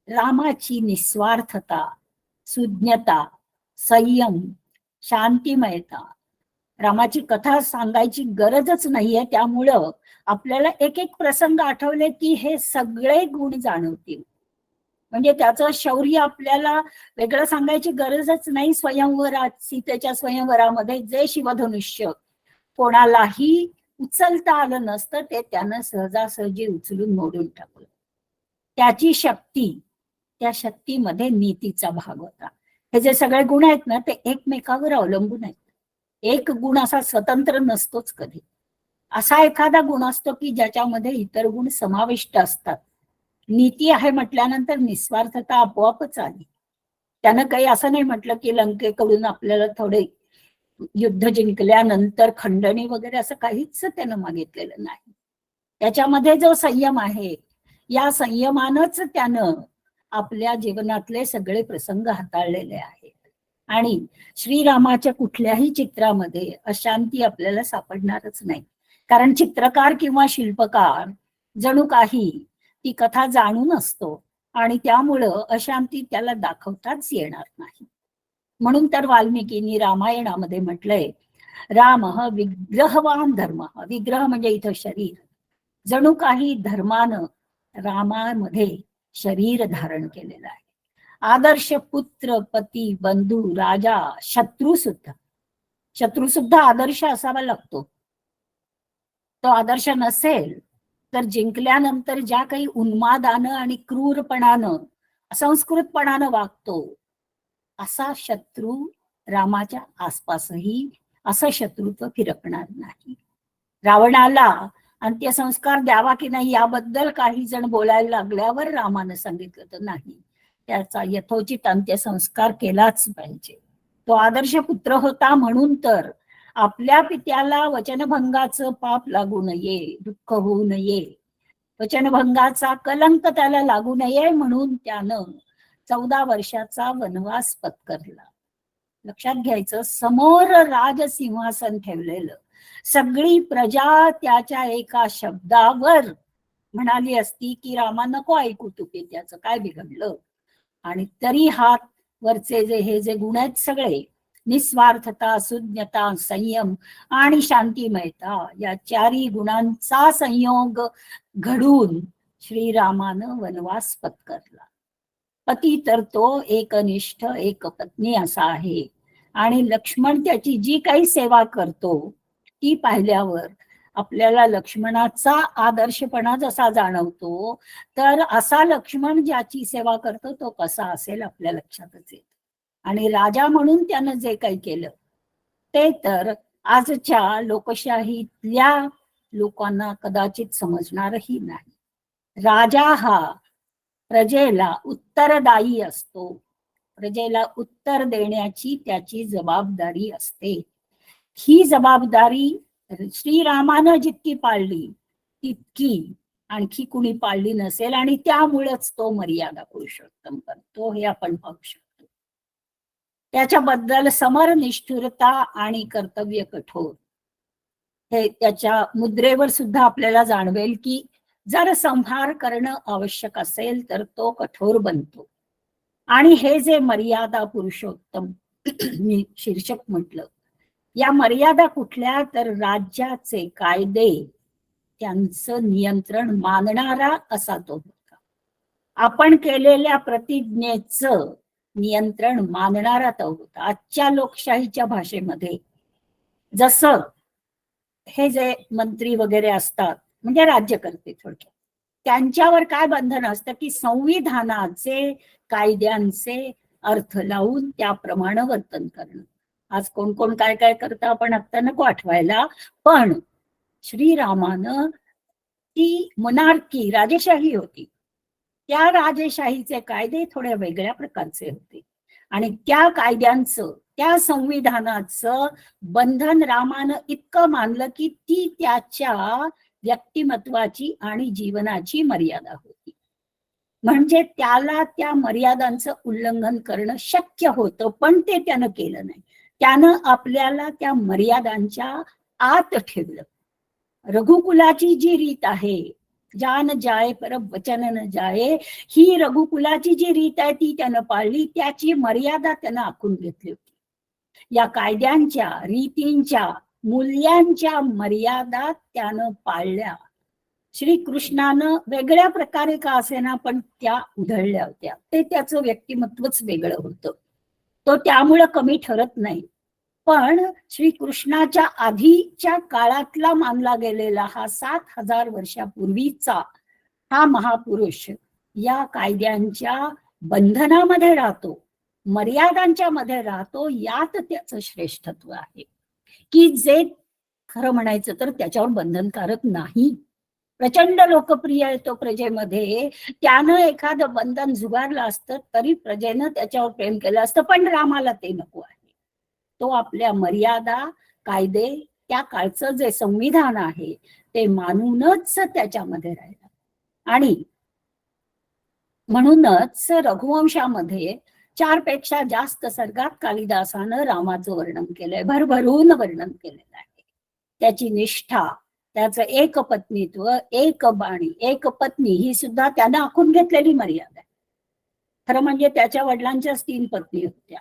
रामाची निस्वार्थता, सुज्ञता, संयम, शांतिमयता, रामाची कथा सांगायची गरजच नाहीये. त्यामुळं आपल्याला एक एक प्रसंग आठवले की हे सगळे गुण जाणवतील. म्हणजे त्याचं शौर्य आपल्याला वेगळं सांगायची गरजच नाही. स्वयंवरात, सीतेच्या स्वयंवरामध्ये जे शिवधनुष्य कोणालाही उचलता आलं नसतं ते त्यानं सहजासहजी उचलून मोडून टाकलं. त्याची शक्ती, त्या शक्तीमध्ये नीतीचा भाग होता. हे जे सगळे गुण आहेत ना ते एकमेकावर अवलंबून आहेत. एक गुण असा स्वतंत्र नसतोच कधी. असा एखादा गुण असतो की ज्याच्यामध्ये इतर गुण समाविष्ट असतात. नीती आहे म्हटल्यानंतर निस्वार्थता आपोआपच आली. त्यानं काही असं नाही म्हटलं की लंकेकडून आपल्याला थोडे युद्ध जिंकल्यानंतर खंडणी वगैरे असं काहीच त्यानं मागितलेलं नाही. त्याच्यामध्ये जो संयम आहे, या संयमानच त्यानं आपल्या जीवनातले सगळे प्रसंग हाताळलेले आहेत. आणि श्रीरामाच्या कुठल्याही चित्रामध्ये अशांती आपल्याला सापडणारच नाही. कारण चित्रकार किंवा शिल्पकार जणू काही ती कथा जाणून असतो आणि त्यामुळं अशांती त्याला दाखवताच येणार नाही. म्हणून तर वाल्मिकींनी रामायणामध्ये म्हटलंय, राम विग्रहवान धर्म. विग्रह म्हणजे इथं शरीर. जणू काही धर्मानं रामामध्ये शरीर धारण केलेलं आहे. आदर्श पुत्र, पती, बंधू, राजा, शत्रू सुद्धा आदर्श असावा लागतो. तो आदर्श नसेल तर जिंकल्यानंतर ज्या काही उन्मादानं आणि क्रूरपणानं, असंस्कृतपणानं वागतो, असा शत्रू रामाच्या आसपासही असं शत्रुत्व फिरकणार नाही. रावणाला अंत्यसंस्कार द्यावा की नाही याबद्दल काही जण बोलायला लागल्यावर रामानं सांगितलं तर नाही, त्याचा यथोचित अंत्यसंस्कार केलाच पाहिजे. तो आदर्श पुत्र होता म्हणून तर आपल्या पित्याला वचनभंगाचं पाप लागू नये, दुःख होऊ नये, वचनभंगाचा कलंक त्याला लागू नये म्हणून त्यानं 14 वर्षाचा वनवास पत्करला. लक्षात घ्यायचं, समोर राजसिंहासन ठेवलेलं, सगळी प्रजा त्याच्या एका शब्दावर म्हणाली असती की रामा नको ऐकू तू पित्याचं, काय बिघडलं, आणि तरी हात वरचे हे जे गुण आहेत सगळे, निस्वार्थता, सुज्ञता, संयम आणि शांतिमयता, या 4 गुणांचा संयोग घडून श्रीरामानं वनवास पत्करला. पती तर तो एकनिष्ठ एकपत्नी असा आहे, आणि लक्ष्मण त्याची जी काही सेवा करतो ती पाहिल्यावर आपल्याला लक्ष्मणाचा आदर्शपणा जसा जाणवतो, तर असा लक्ष्मण ज्याची सेवा करतो तो कसा असेल आपल्या लक्षातच येत. आणि राजा म्हणून त्यानं जे काही केलं ते तर आजच्या लोकशाहीतल्या लोकांना कदाचित समजणारही नाही. राजा हा प्रजेला उत्तरदायी असतो, प्रजेला उत्तर देण्याची त्याची जबाबदारी असते. ही जबाबदारी श्रीरामानं जितकी पाळली तितकी आणखी कुणी पाळली नसेल, आणि त्यामुळेच तो मर्यादा पुरुषोत्तम करतो हे आपण पाहू शकतो. त्याच्याबद्दल समर निष्ठुरता आणि कर्तव्य कठोर हे त्याच्या मुद्रेवर सुद्धा आपल्याला जाणवेल की जर संहार करणं आवश्यक असेल तर तो कठोर बनतो. आणि हे जे मर्यादा पुरुषोत्तम मी शीर्षक म्हटलं, या मर्यादा कुठल्या, तर राज्याचे कायदे त्यांचं नियंत्रण मानणारा असा तो होता. आपण केलेल्या प्रतिज्ञेचं नियंत्रण मानणारा तो होता. आजच्या लोकशाहीच्या भाषेमध्ये जसं हे जे मंत्री वगैरे असतात म्हणजे राज्यकर्ते, थोडक्यात त्यांच्यावर काय बंधन असतं की संविधानाचे कायद्यांचे अर्थ लावून त्याप्रमाणे वर्तन करणं. आज कोण कोण काय काय करतं आपण आता नको आठवायला, पण श्रीरामानं ती मोनार्की राजेशाही होती, त्या राजेशाहीचे कायदे थोड्या वेगळ्या प्रकारचे होते, आणि त्या कायद्यांचं त्या संविधानाचं बंधन रामानं इतकं मानलं की ती त्याच्या व्यक्तिमत्वाची आणि जीवनाची मर्यादा होती. म्हणजे त्याला त्या मर्यादांचं उल्लंघन करणं शक्य होतं, पण ते त्यानं केलं नाही. त्यानं आपल्याला त्या मर्यादांच्या आत ठेवलं. रघुकुलाची जी रीत आहे, जान जाय पर वचन न जाये, ही रघुकुलाची जी रीत आहे ती त्यानं पाळली, त्याची मर्यादा त्यानं आखून घेतली होती. या कायद्यांच्या, रीतींच्या, मूल्यांच्या मर्यादा त्यानं पाळल्या. श्रीकृष्णानं वेगळ्या प्रकारे का असेना पण त्या उधळल्या होत्या. ते त्याचं व्यक्तिमत्वच वेगळं होतं, तो त्यामुळं कमी ठरत नाही. पण श्रीकृष्णाच्या आधीच्या काळातला मानला गेलेला हा 7000 वर्षापूर्वीचा हा महापुरुष या कायद्यांच्या बंधनामध्ये राहतो, मर्यादांच्या मध्ये राहतो. यात त्याचं श्रेष्ठत्व आहे की जे खरं म्हणायचं तर त्याच्यावर बंधनकारक नाही. प्रचंड लोकप्रिय आहे तो प्रजेमध्ये, त्यानं एखादं बंधन झुगारलं असतं तरी प्रजेनं त्याच्यावर प्रेम केलं असतं, पण रामाला ते नको आहे. तो आपल्या मर्यादा, कायदे, त्या काळचं जे संविधान आहे ते मानूनच त्याच्यामध्ये राहिला. आणि म्हणूनच रघुवंशामध्ये 4 पेक्षा जास्त सर्गात कालिदासानं रामाचं वर्णन केलंय, भरभरून वर्णन केलेलं आहे. त्याची निष्ठा, त्याचं एक पत्नीत्व, एक बाणी, एक पत्नी ही सुद्धा त्यानं आखून घेतलेली मर्यादा आहे. खरं म्हणजे त्याच्या वडिलांच्याच 3 पत्नी होत्या.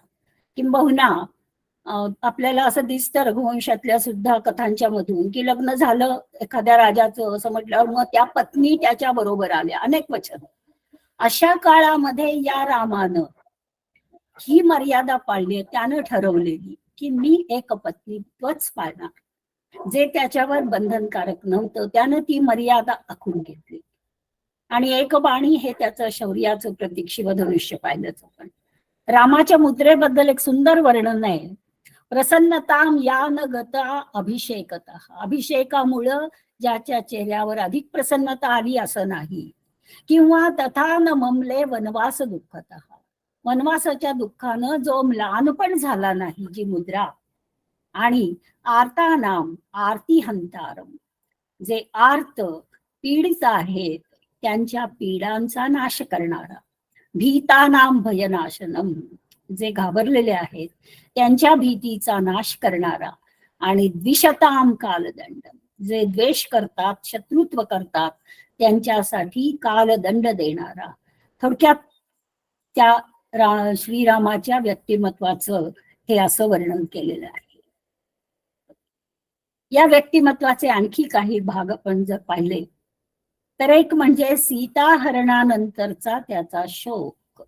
किंबहुना आपल्याला असं दिसतं रघुवंशातल्या सुद्धा कथांच्या मधून की लग्न झालं एखाद्या राजाचं असं म्हटल्यावर मग त्या पत्नी त्याच्या बरोबर आल्या, अनेक वचन. अशा काळामध्ये या रामानं ही मर्यादा पाळली, त्यानं ठरवलेली की मी एक पत्नीत्वच पाळणार, जे त्याच्यावर बंधनकारक नव्हतं. त्यानं ती मर्यादा आखून घेतली. आणि एक बाणी हे त्याचं शौर्याचं प्रतीक शिवधनुष्य पाहिलंच आपण. रामाच्या मुद्रेबद्दल एक सुंदर वर्णन आहे. प्रसन्नताम या न गता अभिषेकता. अभिषेकामुळं ज्याच्या चेहऱ्यावर अधिक प्रसन्नता आली असं नाही. किंवा तथा न ममले वनवास दुःखतः. वनवासाच्या दुःखानं जो म्लानपण झाला नाही, जी मुद्रा. आणि आर्तानाम आरती हंतारम. जे आर्त पीडित आहेत त्यांच्या पीडांचा नाश करणारा. भीतानाम भयनाशनम. जे घाबरलेले आहेत त्यांच्या भीतीचा नाश करणारा. आणि द्विषताम कालदंड. जे द्वेष करतात, शत्रुत्व करतात त्यांच्यासाठी कालदंड देणारा. थोडक्यात त्या श्रीरामाच्या व्यक्तिमत्वाचं हे असं वर्णन केलेलं आहे. या व्यक्तिमत्वाचे आणखी काही भाग आपण जर पाहिले तर एक म्हणजे सीताहरणानंतरचा त्याचा शोक.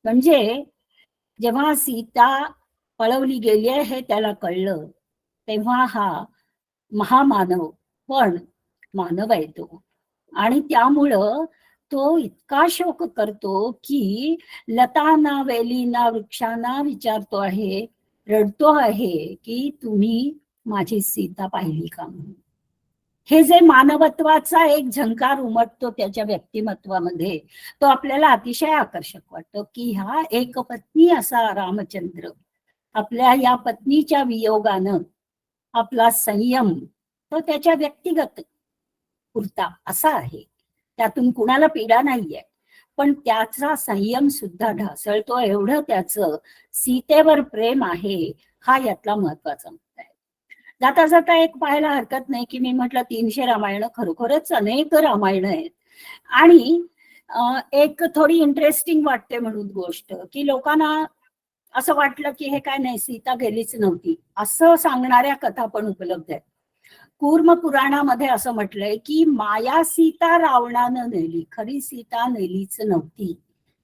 म्हणजे जेव्हा सीता पळवली गेली आहे हे त्याला कळलं तेव्हा हा महामानव पण मानव आहे तो. आणि त्यामुळं तो इतका शोक करतो की लतांना, वेलींना, वृक्षांना विचारतो आहे, रडतो आहे की तुम्ही माझी सीता पाहिली का म्हणून. हे जे मानवत्वाचा एक झंकार उमटतो त्याच्या व्यक्तिमत्वामध्ये, तो आपल्याला अतिशय आकर्षक वाटतो की हा एक पत्नी असा रामचंद्र आपल्या या पत्नीच्या वियोगानं आपला संयम तो त्याच्या व्यक्तिगत पुरता असा आहे. त्यातून कुणाला पीडा नाहीये, पण त्याचा संयम सुद्धा ढासळतो. एवढं त्याचं सीतेवर प्रेम आहे, हा यातला महत्वाचा मुद्दा आहे. जाता जाता एक पाहायला हरकत नाही की मी म्हटलं 300 रामायण, खरोखरच अनेक रामायण आहेत. आणि एक थोडी इंटरेस्टिंग वाटते म्हणून गोष्ट की लोकांना असं वाटलं की हे काय नाही, सीता गेलीच नव्हती असं सांगणाऱ्या कथा पण उपलब्ध आहेत. कूर्म पुराणामध्ये असं म्हटलंय की माया सीता रावणानं नेली, खरी सीता नेलीच नव्हती,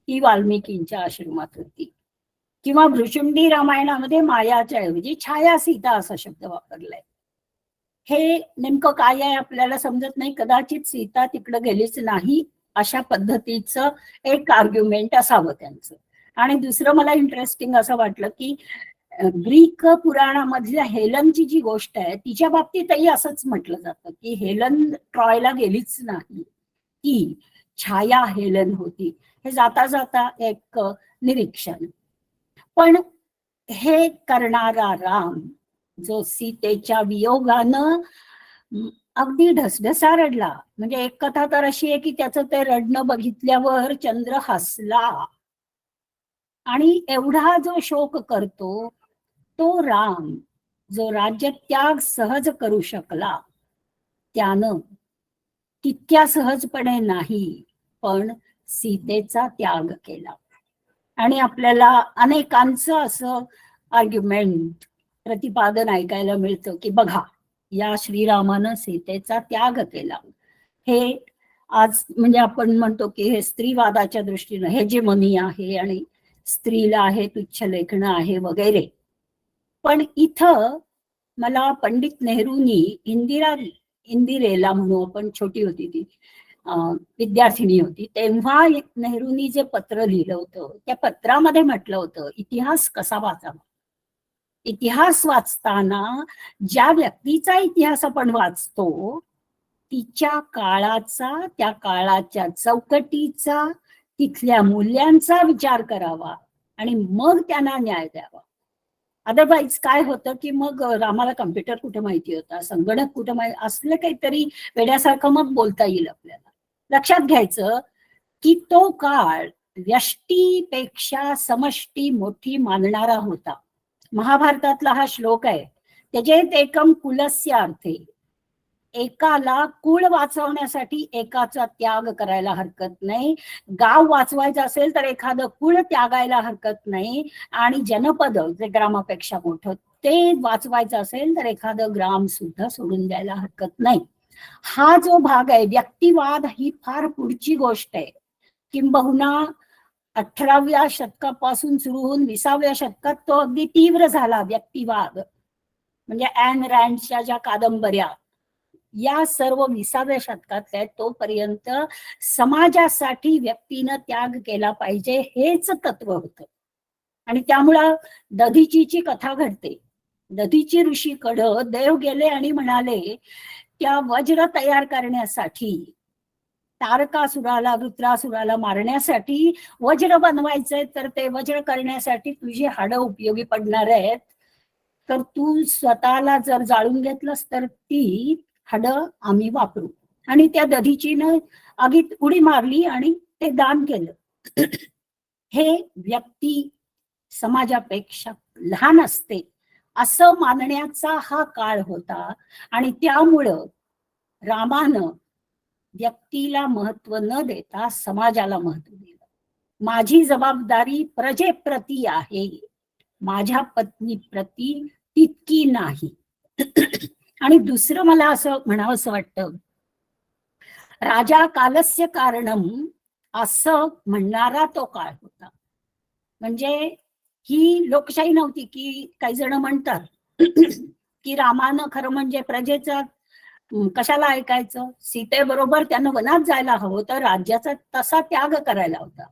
ती वाल्मिकींच्या आश्रमात होती. किंवा भृशुंडी रामायणामध्ये मायाच्या ऐवजी छाया सीता असा शब्द वापरलाय. हे नेमकं काय आहे आपल्याला समजत नाही. कदाचित सीता तिकडं गेलीच नाही अशा पद्धतीचं एक आर्ग्युमेंट असावं त्यांचं. आणि दुसरं मला इंटरेस्टिंग असं वाटलं की ग्रीक पुराणामधल्या हेलनची जी गोष्ट आहे तिच्या बाबतीतही असंच म्हटलं जातं की हेलन ट्रॉयला गेलीच नाही, ती छाया हेलन होती. हे जाता जाता एक निरीक्षण. पण हे करणारा राम जो सीतेच्या वियोगानं अगदी ढसढसा रडला. म्हणजे एक कथा तर अशी आहे की त्याचं ते रडणं बघितल्यावर चंद्र हसला. आणि एवढा जो शोक करतो तो राम जो राज्य त्याग सहज करू शकला त्यानं तितक्या सहजपणे नाही पण सीतेचा त्याग केला. आणि आपल्याला अनेकांचं असं आर्ग्युमेंट प्रतिपादन ऐकायला मिळतं की बघा या श्रीरामानं सीतेचा त्याग केला. हे आज म्हणजे आपण म्हणतो की हे स्त्रीवादाच्या दृष्टीनं हे जे मनी आहे आणि स्त्रीला आहे तुच्छ लेखणं आहे वगैरे. पण इथं मला पंडित नेहरूंनी इंदिरेला म्हणू आपण, छोटी होती ती विद्यार्थिनी होती तेव्हा नेहरूंनी जे पत्र लिहिलं होतं त्या पत्रामध्ये म्हटलं होतं इतिहास कसा वाचावा. इतिहास वाचताना ज्या व्यक्तीचा इतिहास आपण वाचतो तिच्या काळाचा, त्या काळाच्या चौकटीचा, तिथल्या मूल्यांचा विचार करावा आणि मग त्यांना न्याय द्यावा. अदरवाईज काय होतं की मग रामाला कम्प्युटर कुठे माहिती होता, संगणक कुठे माहिती, असलं काहीतरी वेड्यासारखं मग बोलता येईल आपल्याला. लक्षात घ्यायचं की तो काळ व्यष्टीपेक्षा समष्टी मोठी मानणारा होता. महाभारतातला हा श्लोक आहे, त्याच्यात एकम कुलस्य अर्थे, एकाला कुळ वाचवण्यासाठी एकाचा त्याग करायला हरकत नाही, गाव वाचवायचं असेल तर एखादं कुळ त्यागायला हरकत नाही, आणि जनपद जे ग्रामापेक्षा मोठं ते वाचवायचं असेल तर एखादं ग्राम सुद्धा सोडून द्यायला हरकत नाही. हा जो भाग आहे, व्यक्तिवाद ही फार पुढची गोष्ट आहे. किंबहुना 18व्या शतकापासून सुरू होऊन 20व्या शतकात तो अगदी तीव्र झाला व्यक्तिवाद. म्हणजे ॲन रँडच्या ज्या कादंबऱ्या या सर्व 20व्या शतकात आहेत. तोपर्यंत समाजासाठी व्यक्तीनं त्याग केला पाहिजे हेच तत्व होतं. आणि त्यामुळं दधीचीची कथा घडते. दधीची ऋषीकडं देव गेले आणि म्हणाले, त्या वज्र तयार करण्यासाठी, तारकासुराला वृत्रासुराला मारण्यासाठी वज्र बनवायचंय, तर ते वज्र करण्यासाठी तुझी हाडं उपयोगी पडणार आहेत, तर तू स्वतःला जर जाळून घेतलंस तर ती हाडं आम्ही वापरू. आणि त्या दधीचीनं आगीत उडी मारली आणि ते दान केलं. हे व्यक्ती समाजापेक्षा लहान असते असं मानण्याचा हा काळ होता. आणि त्यामुळं रामानं व्यक्तीला महत्व न देता समाजाला महत्व दिलं. माझी जबाबदारी प्रजेप्रती आहे, माझ्या पत्नीप्रती तितकी नाही. आणि दुसरं मला असं म्हणावंसं वाटतं, राजा कालस्य कारणम असं म्हणणारा तो काळ होता. म्हणजे ही लोकशाही नव्हती की काही जण म्हणतात की रामानं खरं म्हणजे प्रजेचं कशाला ऐकायचं, सीतेबरोबर त्यानं वनात जायला हवं, तर राज्याचा तसा त्याग करायला होता.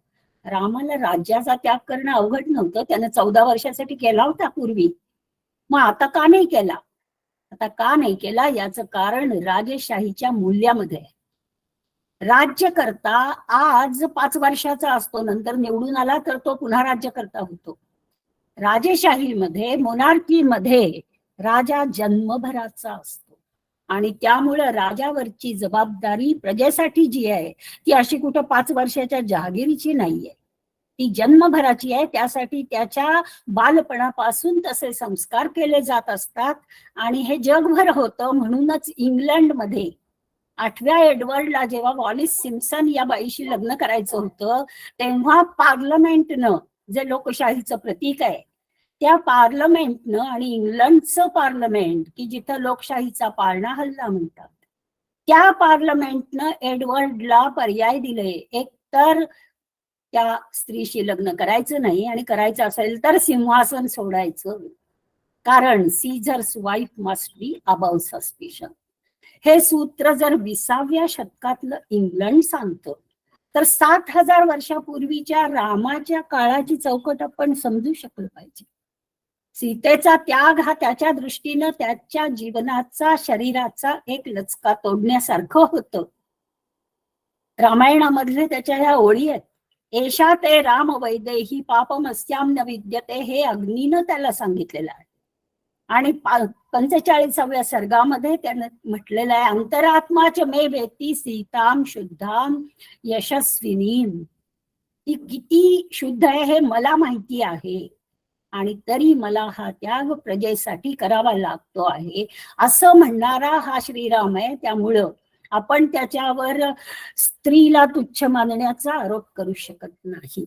रामाला राज्याचा त्याग करणं अवघड नव्हतं, त्यानं 14 वर्षासाठी केला होता पूर्वी. मग आता का नाही केला? आता का नाही केला याचं कारण राजेशाहीच्या मूल्यामध्ये आहे. राज्यकर्ता आज 5 वर्षाचा असतो, नंतर निवडून आला तर तो पुन्हा राज्यकर्ता होतो. राजेशाहीमध्ये, मोनार्कीमध्ये राजा जन्मभराचा असतो. आणि त्यामुळं राजावरची जबाबदारी प्रजेसाठी जी आहे ती अशी कुठं 5 वर्षाच्या जहागिरीची नाहीये, ती जन्मभराची आहे. त्यासाठी त्याच्या बालपणापासून तसे संस्कार केले जात असतात. आणि हे जगभर होतं. म्हणूनच इंग्लंडमध्ये 8व्या एडवर्डला जेव्हा वॉलिस सिम्पसन या बाईशी लग्न करायचं होतं, तेव्हा पार्लमेंटनं, जे लोकशाहीचं प्रतीक आहे, त्या पार्लमेंटनं आणि इंग्लंडचं पार्लमेंट की जिथं लोकशाहीचा पाळणा हल्ला म्हणतात, त्या पार्लमेंटनं एडवर्डला पर्याय दिले, एक तर त्या स्त्रीशी लग्न करायचं नाही, आणि करायचं असेल तर सिंहासन सोडायचं, कारण Caesar's wife must be above suspicion. हे सूत्र जर 20व्या शतकातलं इंग्लंड सांगतं, तर 7000 वर्षापूर्वीच्या रामाच्या काळाची चौकट आपण समजू शकलं पाहिजे. सीतेचा त्याग हा त्याच्या दृष्टीनं त्याच्या जीवनाचा, शरीराचा एक लचका तोडण्यासारखं होतं. रामायणामधले त्याच्या ह्या ओळी आहेत, एषा ते राम वैदेही पापमस्याम न विद्यते, हे अग्नीनं त्याला सांगितलेलं आहे. आणि 45व्या सर्गामध्ये त्यानं म्हटलेलं आहे, अंतरात्माच मे वेती सीताम शुद्धाम यशस्विनीम. ती किती शुद्ध आहे हे मला माहिती आहे, आणि तरी मला हा त्याग प्रजेसाठी करावा लागतो आहे, असं म्हणणारा हा श्रीराम आहे. त्यामुळं आपण त्याच्यावर स्त्रीला तुच्छ मानण्याचा आरोप करू शकत नाही.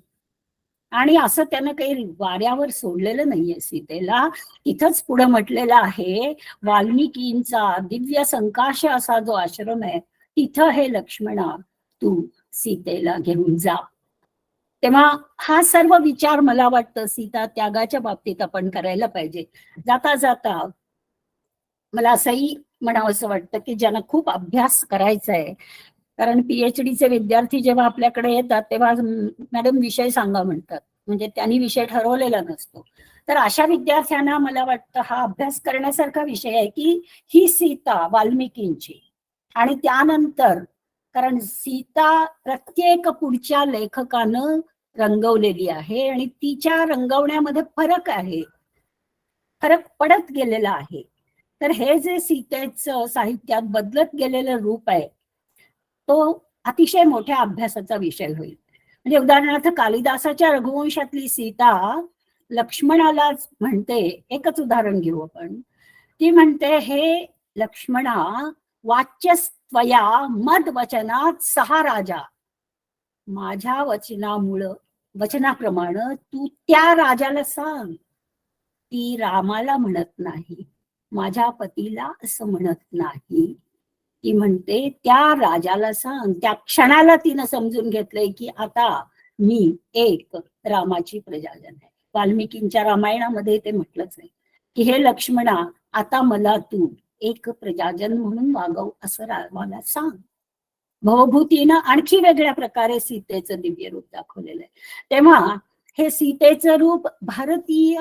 आणि असं त्यानं काही वाऱ्यावर सोडलेलं नाहीये सीतेला. इथंच पुढे म्हटलेलं आहे, वाल्मिकींचा दिव्य संकाश असा जो आश्रम आहे, तिथं हे लक्ष्मणा तू सीतेला घेऊन जा. तेव्हा हा सर्व विचार मला वाटतं सीता त्यागाच्या बाबतीत आपण करायला पाहिजे. जाता जाता मला असंही म्हणावंसं वाटतं की ज्यांना खूप अभ्यास करायचा आहे, कारण PhDचे विद्यार्थी जेव्हा आपल्याकडे येतात तेव्हा मॅडम विषय सांगा म्हणतात, म्हणजे त्यांनी विषय ठरवलेला नसतो. तर अशा विद्यार्थ्यांना मला वाटतं हा अभ्यास करण्यासारखा विषय आहे की ही सीता वाल्मिकींची, आणि त्यानंतर कारण सीता प्रत्येक पुढच्या लेखकानं रंगवलेली आहे, आणि तिच्या रंगवण्यामध्ये फरक आहे, फरक पडत गेलेला आहे. तर हे जे सीतेचं साहित्यात बदलत गेलेलं रूप आहे, तो अतिशय मोठ्या अभ्यासाचा विषय होईल. म्हणजे उदाहरणार्थ कालिदासाच्या रघुवंशातली सीता लक्ष्मणाला म्हणते, एकच उदाहरण घेऊ आपण, ती म्हणते, हे लक्ष्मणा वाच्यस्त्वया मद वचनात सहा राजा. माझ्या वचनाप्रमाणे तू त्या राजाला सांग. ती रामाला म्हणत नाही, माझ्या पतीला असं म्हणत नाही. ती म्हणते त्या राजाला सांग. त्या क्षणाला तिनं समजून घेतलंय की आता मी एक रामाची प्रजाजन आहे. वाल्मिकींच्या रामायणामध्ये ते म्हटलंच आहे की हे लक्ष्मणा, आता मला तू एक प्रजाजन म्हणून वागव असं रामाला सांग. भवभूतीनं आणखी वेगळ्या प्रकारे सीतेचं दिव्य रूप दाखवलेलं आहे. तेव्हा हे सीतेचं रूप भारतीय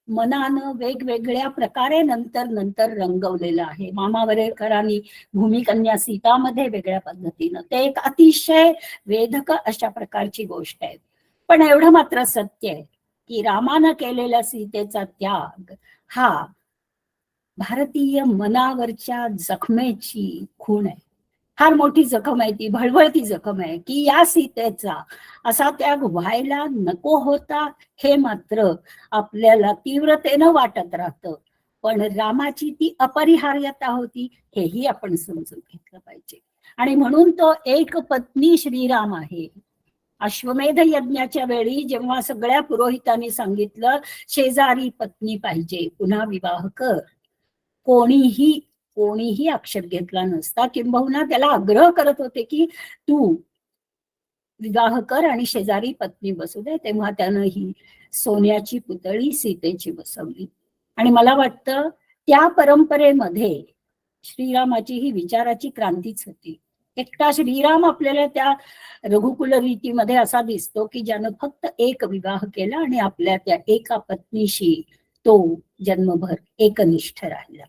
मनानं वेगवेगळ्या प्रकारे नंतर रंगवलेलं आहे. मामा वरेरकरांनी भूमिकन्या सीतामध्ये वेगळ्या पद्धतीनं, ते एक अतिशय वेधक अशा प्रकारची गोष्ट आहे. पण एवढं मात्र सत्य आहे की रामानं केलेला सीतेचा त्याग हा भारतीय मनावरच्या जखमेची खूण आहे. फार मोठी जखम आहे, ती भळभळती जखम आहे की या सीतेचा असा त्याग व्हायला नको होता हे मात्र आपल्याला तीव्रतेनं वाटत राहतं. पण रामाची ती अपरिहार्यता होती हेही आपण समजून घेतलं पाहिजे. आणि म्हणून तो एक पत्नी श्रीराम आहे. अश्वमेध यज्ञाच्या वेळी जेव्हा सगळ्या पुरोहितांनी सांगितलं शेजारी पत्नी पाहिजे, पुन्हा विवाह कर, कोणीही आक्षेप घेतला नसता. किंबहुना त्याला आग्रह करत होते की तू विवाह कर आणि शेजारी पत्नी बसू दे. तेव्हा त्यानं ही सोन्याची पुतळी सीतेची बसवली. आणि मला वाटतं त्या परंपरेमध्ये श्रीरामाची ही विचाराची क्रांतीच होती. एकटा श्रीराम आपल्याला त्या रघुकुल रीतीमध्ये असा दिसतो की ज्यानं फक्त एक विवाह केला आणि आपल्या त्या एका पत्नीशी तो जन्मभर एकनिष्ठ राहिला.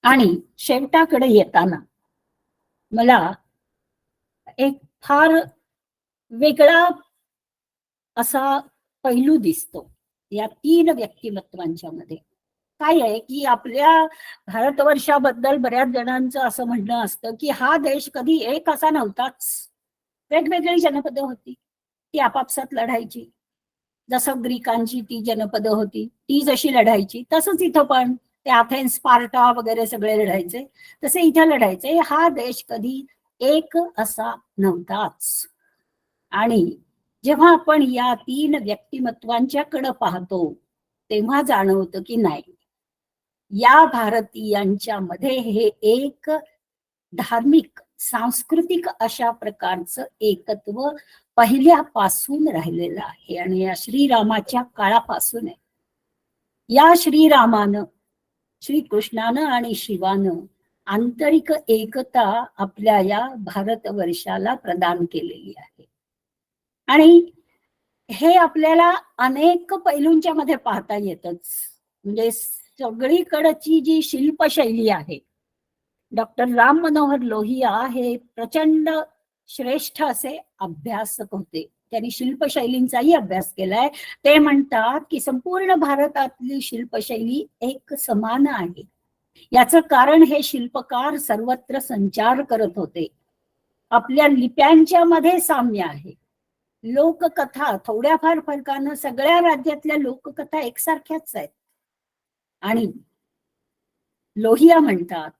आणि शेवटाकडे येताना मला एक फार वेगळा असा पैलू दिसतो या तीन व्यक्तिमत्वांच्या मध्ये. काय आहे की आपल्या भारतवर्षाबद्दल बऱ्याच जणांचं असं म्हणणं असतं की हा देश कधी एक असा नव्हताच. वेगवेगळी जनपदं होती, ती आपापसात लढायची. जसं ग्रीकांची ती जनपदं होती ती जशी लढायची तसंच इथं पण ते अथेन्स, स्पार्टा वगैरे सगळे लढायचे, तसे इथे लढायचे. हा देश कधी एक असा नव्हताच. आणि जेव्हा आपण या तीन व्यक्तिमत्वांच्याकडे पाहतो तेव्हा जाणवतं की नाही, या भारतीयांच्या मध्ये हे एक धार्मिक सांस्कृतिक अशा प्रकारचं एकत्व पहिल्यापासून राहिलेलं आहे. आणि या श्रीरामाच्या काळापासून आहे. या श्रीरामानं, श्रीकृष्णानं आणि शिवानं आंतरिक एकता आपल्या या भारतवर्षाला प्रदान केलेली आहे. आणि हे आपल्याला अनेक पैलूंच्या मध्ये पाहता येतच. म्हणजे सगळीकडची जी शिल्पशैली आहे, डॉक्टर राम मनोहर लोहिया हे प्रचंड श्रेष्ठ असे अभ्यासक होते. त्यांनी शिल्पशैलींचाही अभ्यास केलाय. ते म्हणतात की संपूर्ण भारतातली शिल्पशैली एक समान आहे. याचं कारण हे शिल्पकार सर्वत्र संचार करत होते. आपल्या लिप्यांच्या मध्ये साम्य आहे. लोककथा थोड्याफार फरकानं सगळ्या राज्यातल्या लोककथा एकसारख्याच आहेत. आणि लोहिया म्हणतात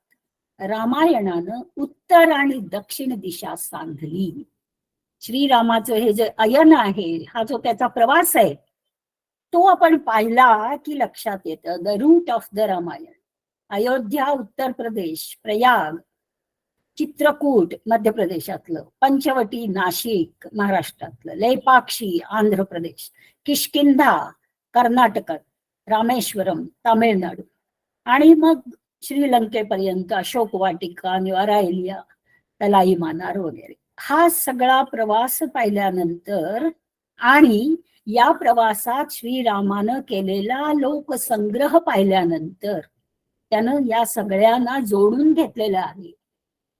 रामायणानं उत्तर आणि दक्षिण दिशा सांधली. श्रीरामाचं हे जे अयन आहे, हा जो त्याचा प्रवास आहे, तो आपण पाहिला की लक्षात येतं. The root of the Ramayan. Ayodhya Uttar Pradesh, Prayag Chitrakoot मध्य प्रदेशातलं, पंचवटी नाशिक महाराष्ट्रातलं, लेपाक्षी आंध्र प्रदेश, किष्किंधा कर्नाटकात, रामेश्वरम तामिळनाडू, आणि मग श्रीलंकेपर्यंत अशोक वाटिका, निवाराएलिया, तलाई मानार वगैरे. हा सगळा प्रवास पाहिल्यानंतर आणि या प्रवासात श्रीरामानं केलेला लोकसंग्रह पाहिल्यानंतर त्यानं या सगळ्यांना जोडून घेतलेलं आहे.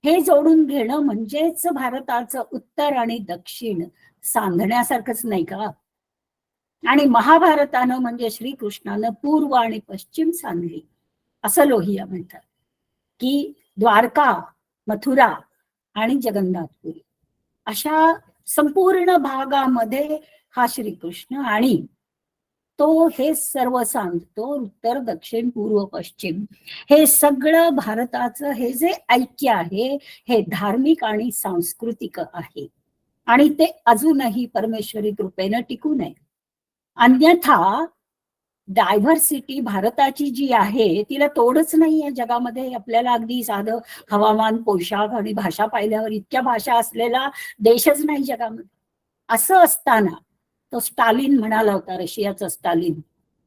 हे जोडून घेणं म्हणजेच भारताचं उत्तर आणि दक्षिण सांधण्यासारखंच नाही का? आणि महाभारतानं म्हणजे श्रीकृष्णानं पूर्व आणि पश्चिम सांधली असं लोहिया म्हणतात. की द्वारका, मथुरा आणि जगन्नाथपुरी अशा संपूर्ण भागामध्ये हा श्रीकृष्ण आणि तो हे सर्व सांगतो. उत्तर, दक्षिण, पूर्व, पश्चिम हे सगळं भारताचं हे जे ऐक्य आहे हे धार्मिक आणि सांस्कृतिक आहे आणि ते अजूनही परमेश्वरी कृपेनं टिकून आहे. अन्यथा डायव्हर्सिटी भारताची जी आहे तिला तोडच नाहीये जगामध्ये. आपल्याला अगदी साधं हवामान, पोशाख आणि भाषा पाहिल्यावर इतक्या भाषा असलेला देशच नाही जगामध्ये. असं असताना तो स्टालिन म्हणाला होता, रशियाचा स्टालिन,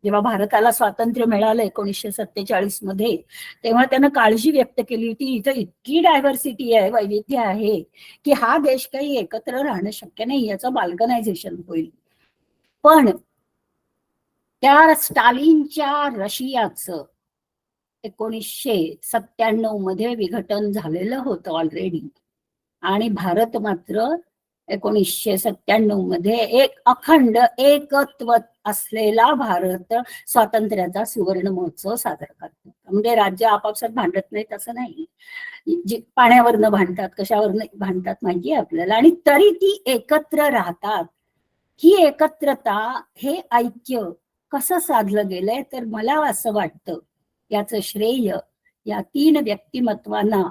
जेव्हा भारताला स्वातंत्र्य मिळालं 1947 मध्ये, तेव्हा त्यानं काळजी व्यक्त केली होती इथं इतकी डायव्हर्सिटी आहे, वैविध्य आहे की हा देश काही एकत्र राहणं शक्य नाही, याचं बाल्कनायझेशन होईल. पण त्या स्टालिनच्या रशियाचं 1997 मध्ये विघटन झालेलं होतं ऑलरेडी आणि भारत मात्र 1997 मध्ये एक अखंड एकत्व असलेला भारत स्वातंत्र्याचा सुवर्ण महोत्सव साजरा करतो. म्हणजे राज्य आपापसात भांडत नाहीत असं नाही, जे पाण्यावरनं भांडतात, कशावरनं भांडतात माहितीये आपल्याला, आणि तरी ती एकत्र राहतात. ही एकत्रता, हे ऐक्य कसं साधलं गेलंय, तर मला असं वाटतं याचं श्रेय या 3 व्यक्तिमत्वांना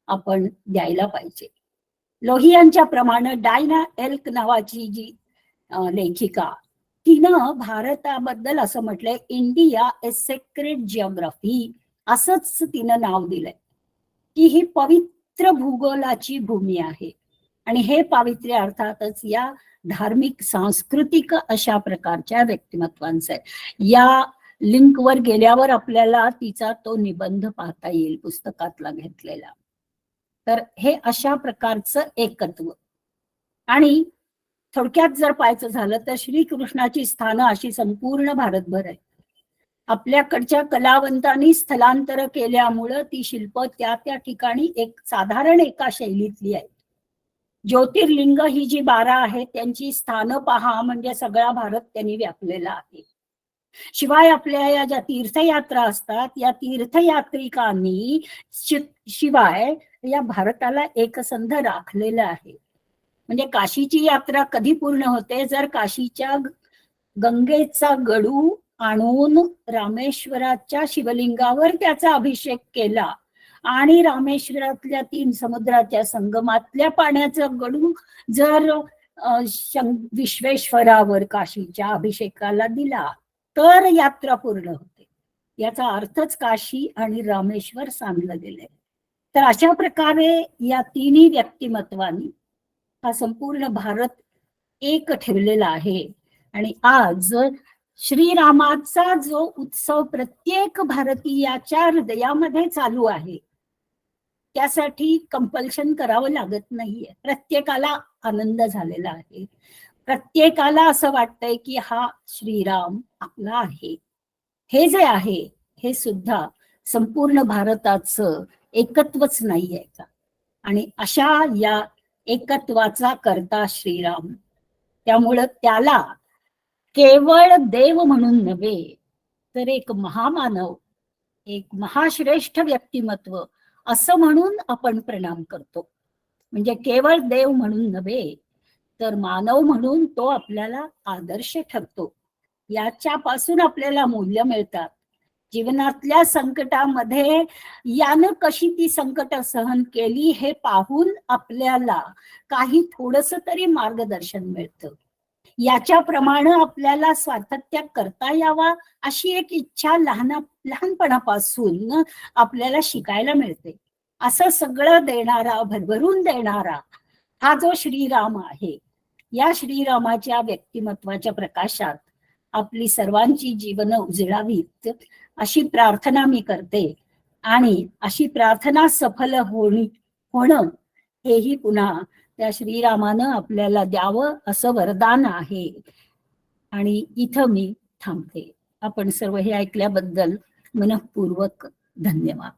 आपण द्यायला पाहिजे. लोहियांच्या प्रमाणे डायना एल्क नावाची जी लेखिका, तिनं भारताबद्दल असं म्हटलंय, इंडिया ए सेक्रेड जिओग्राफी, असंच तिनं नाव दिलंय की ही पवित्र भूगोलाची भूमी आहे. आणि हे पावित्र्य अर्थातच या धार्मिक, सांस्कृतिक अशा प्रकारच्या व्यक्तिमत्वांचं आहे. या लिंकवर गेल्यावर आपल्याला तिचा तो निबंध पाहता येईल पुस्तकातला घेतलेला. तर हे अशा प्रकारचं एकत्व. आणि थोडक्यात जर पाहायचं झालं तर श्रीकृष्णाची स्थानं अशी संपूर्ण भारतभर आहे. आपल्याकडच्या कलावंतांनी स्थलांतर केल्यामुळं ती शिल्प त्या त्या ठिकाणी एक साधारण एका शैलीतली आहे. ज्योतिर्लिंग ही जी 12 आहेत त्यांची स्थानं पहा म्हणजे सगळा भारत त्यांनी व्यापलेला आहे. शिवाय आपल्या या ज्या तीर्थयात्रा असतात, या तीर्थयात्रिकांनी शिवाय या भारताला एकसंध राखलेलं आहे. म्हणजे काशीची यात्रा कधी पूर्ण होते, जर काशीच्या गंगेचा गडू आणून रामेश्वराच्या शिवलिंगावर त्याचा अभिषेक केला आणि रामेश्वरातल्या 3 समुद्राच्या संगमातल्या पाण्याचा गडू जर विश्वेश्वरावर काशीच्या अभिषेकाला दिला तर यात्रा पूर्ण होते. याचा अर्थच काशी आणि रामेश्वर सांगलं गेलंय. तर अशा प्रकारे या 3 व्यक्तिमत्वांनी हा संपूर्ण भारत एक ठेवलेला आहे. आणि आज श्रीरामाचा जो उत्सव प्रत्येक भारतीयाच्या हृदयामध्ये चालू आहे, त्यासाठी कंपल्शन करावं लागत नाहीये. प्रत्येकाला आनंद झालेला आहे. प्रत्येकाला असं वाटतंय की हा श्रीराम आपला आहे. हे जे आहे हे सुद्धा संपूर्ण भारताचं एकत्वच नाहीये का. आणि अशा या एकत्वाचा करता श्रीराम, त्यामुळं त्याला केवळ देव म्हणून नव्हे तर एक महामानव, एक महाश्रेष्ठ व्यक्तिमत्व असं म्हणून आपण प्रणाम करतो. म्हणजे केवळ देव म्हणून नव्हे तर मानव म्हणून तो आपल्याला आदर्श ठरतो. याच्यापासून आपल्याला मूल्य मिळतात. जीवनातल्या संकटामध्ये यानं कशी ती संकट सहन केली हे पाहून आपल्याला काही थोडंसं तरी मार्गदर्शन मिळतं. याच्याप्रमाणे आपल्याला स्वातंत्र्य करता यावा अशी एक इच्छा लहानपणापासून आपल्याला शिकायला मिळते. असं सगळं देणारा, भरभरून देणारा हा जो श्रीराम आहे, या श्रीरामाच्या व्यक्तिमत्वाच्या प्रकाशात आपली सर्वांची जीवन उजळावीत अशी प्रार्थना मी करते. आणि अशी प्रार्थना सफल होणं हेही पुन्हा त्या श्रीरामानं आपल्याला द्यावं असं वरदान आहे. आणि इथं मी थांबते. आपण सर्व हे ऐकल्याबद्दल मनःपूर्वक धन्यवाद.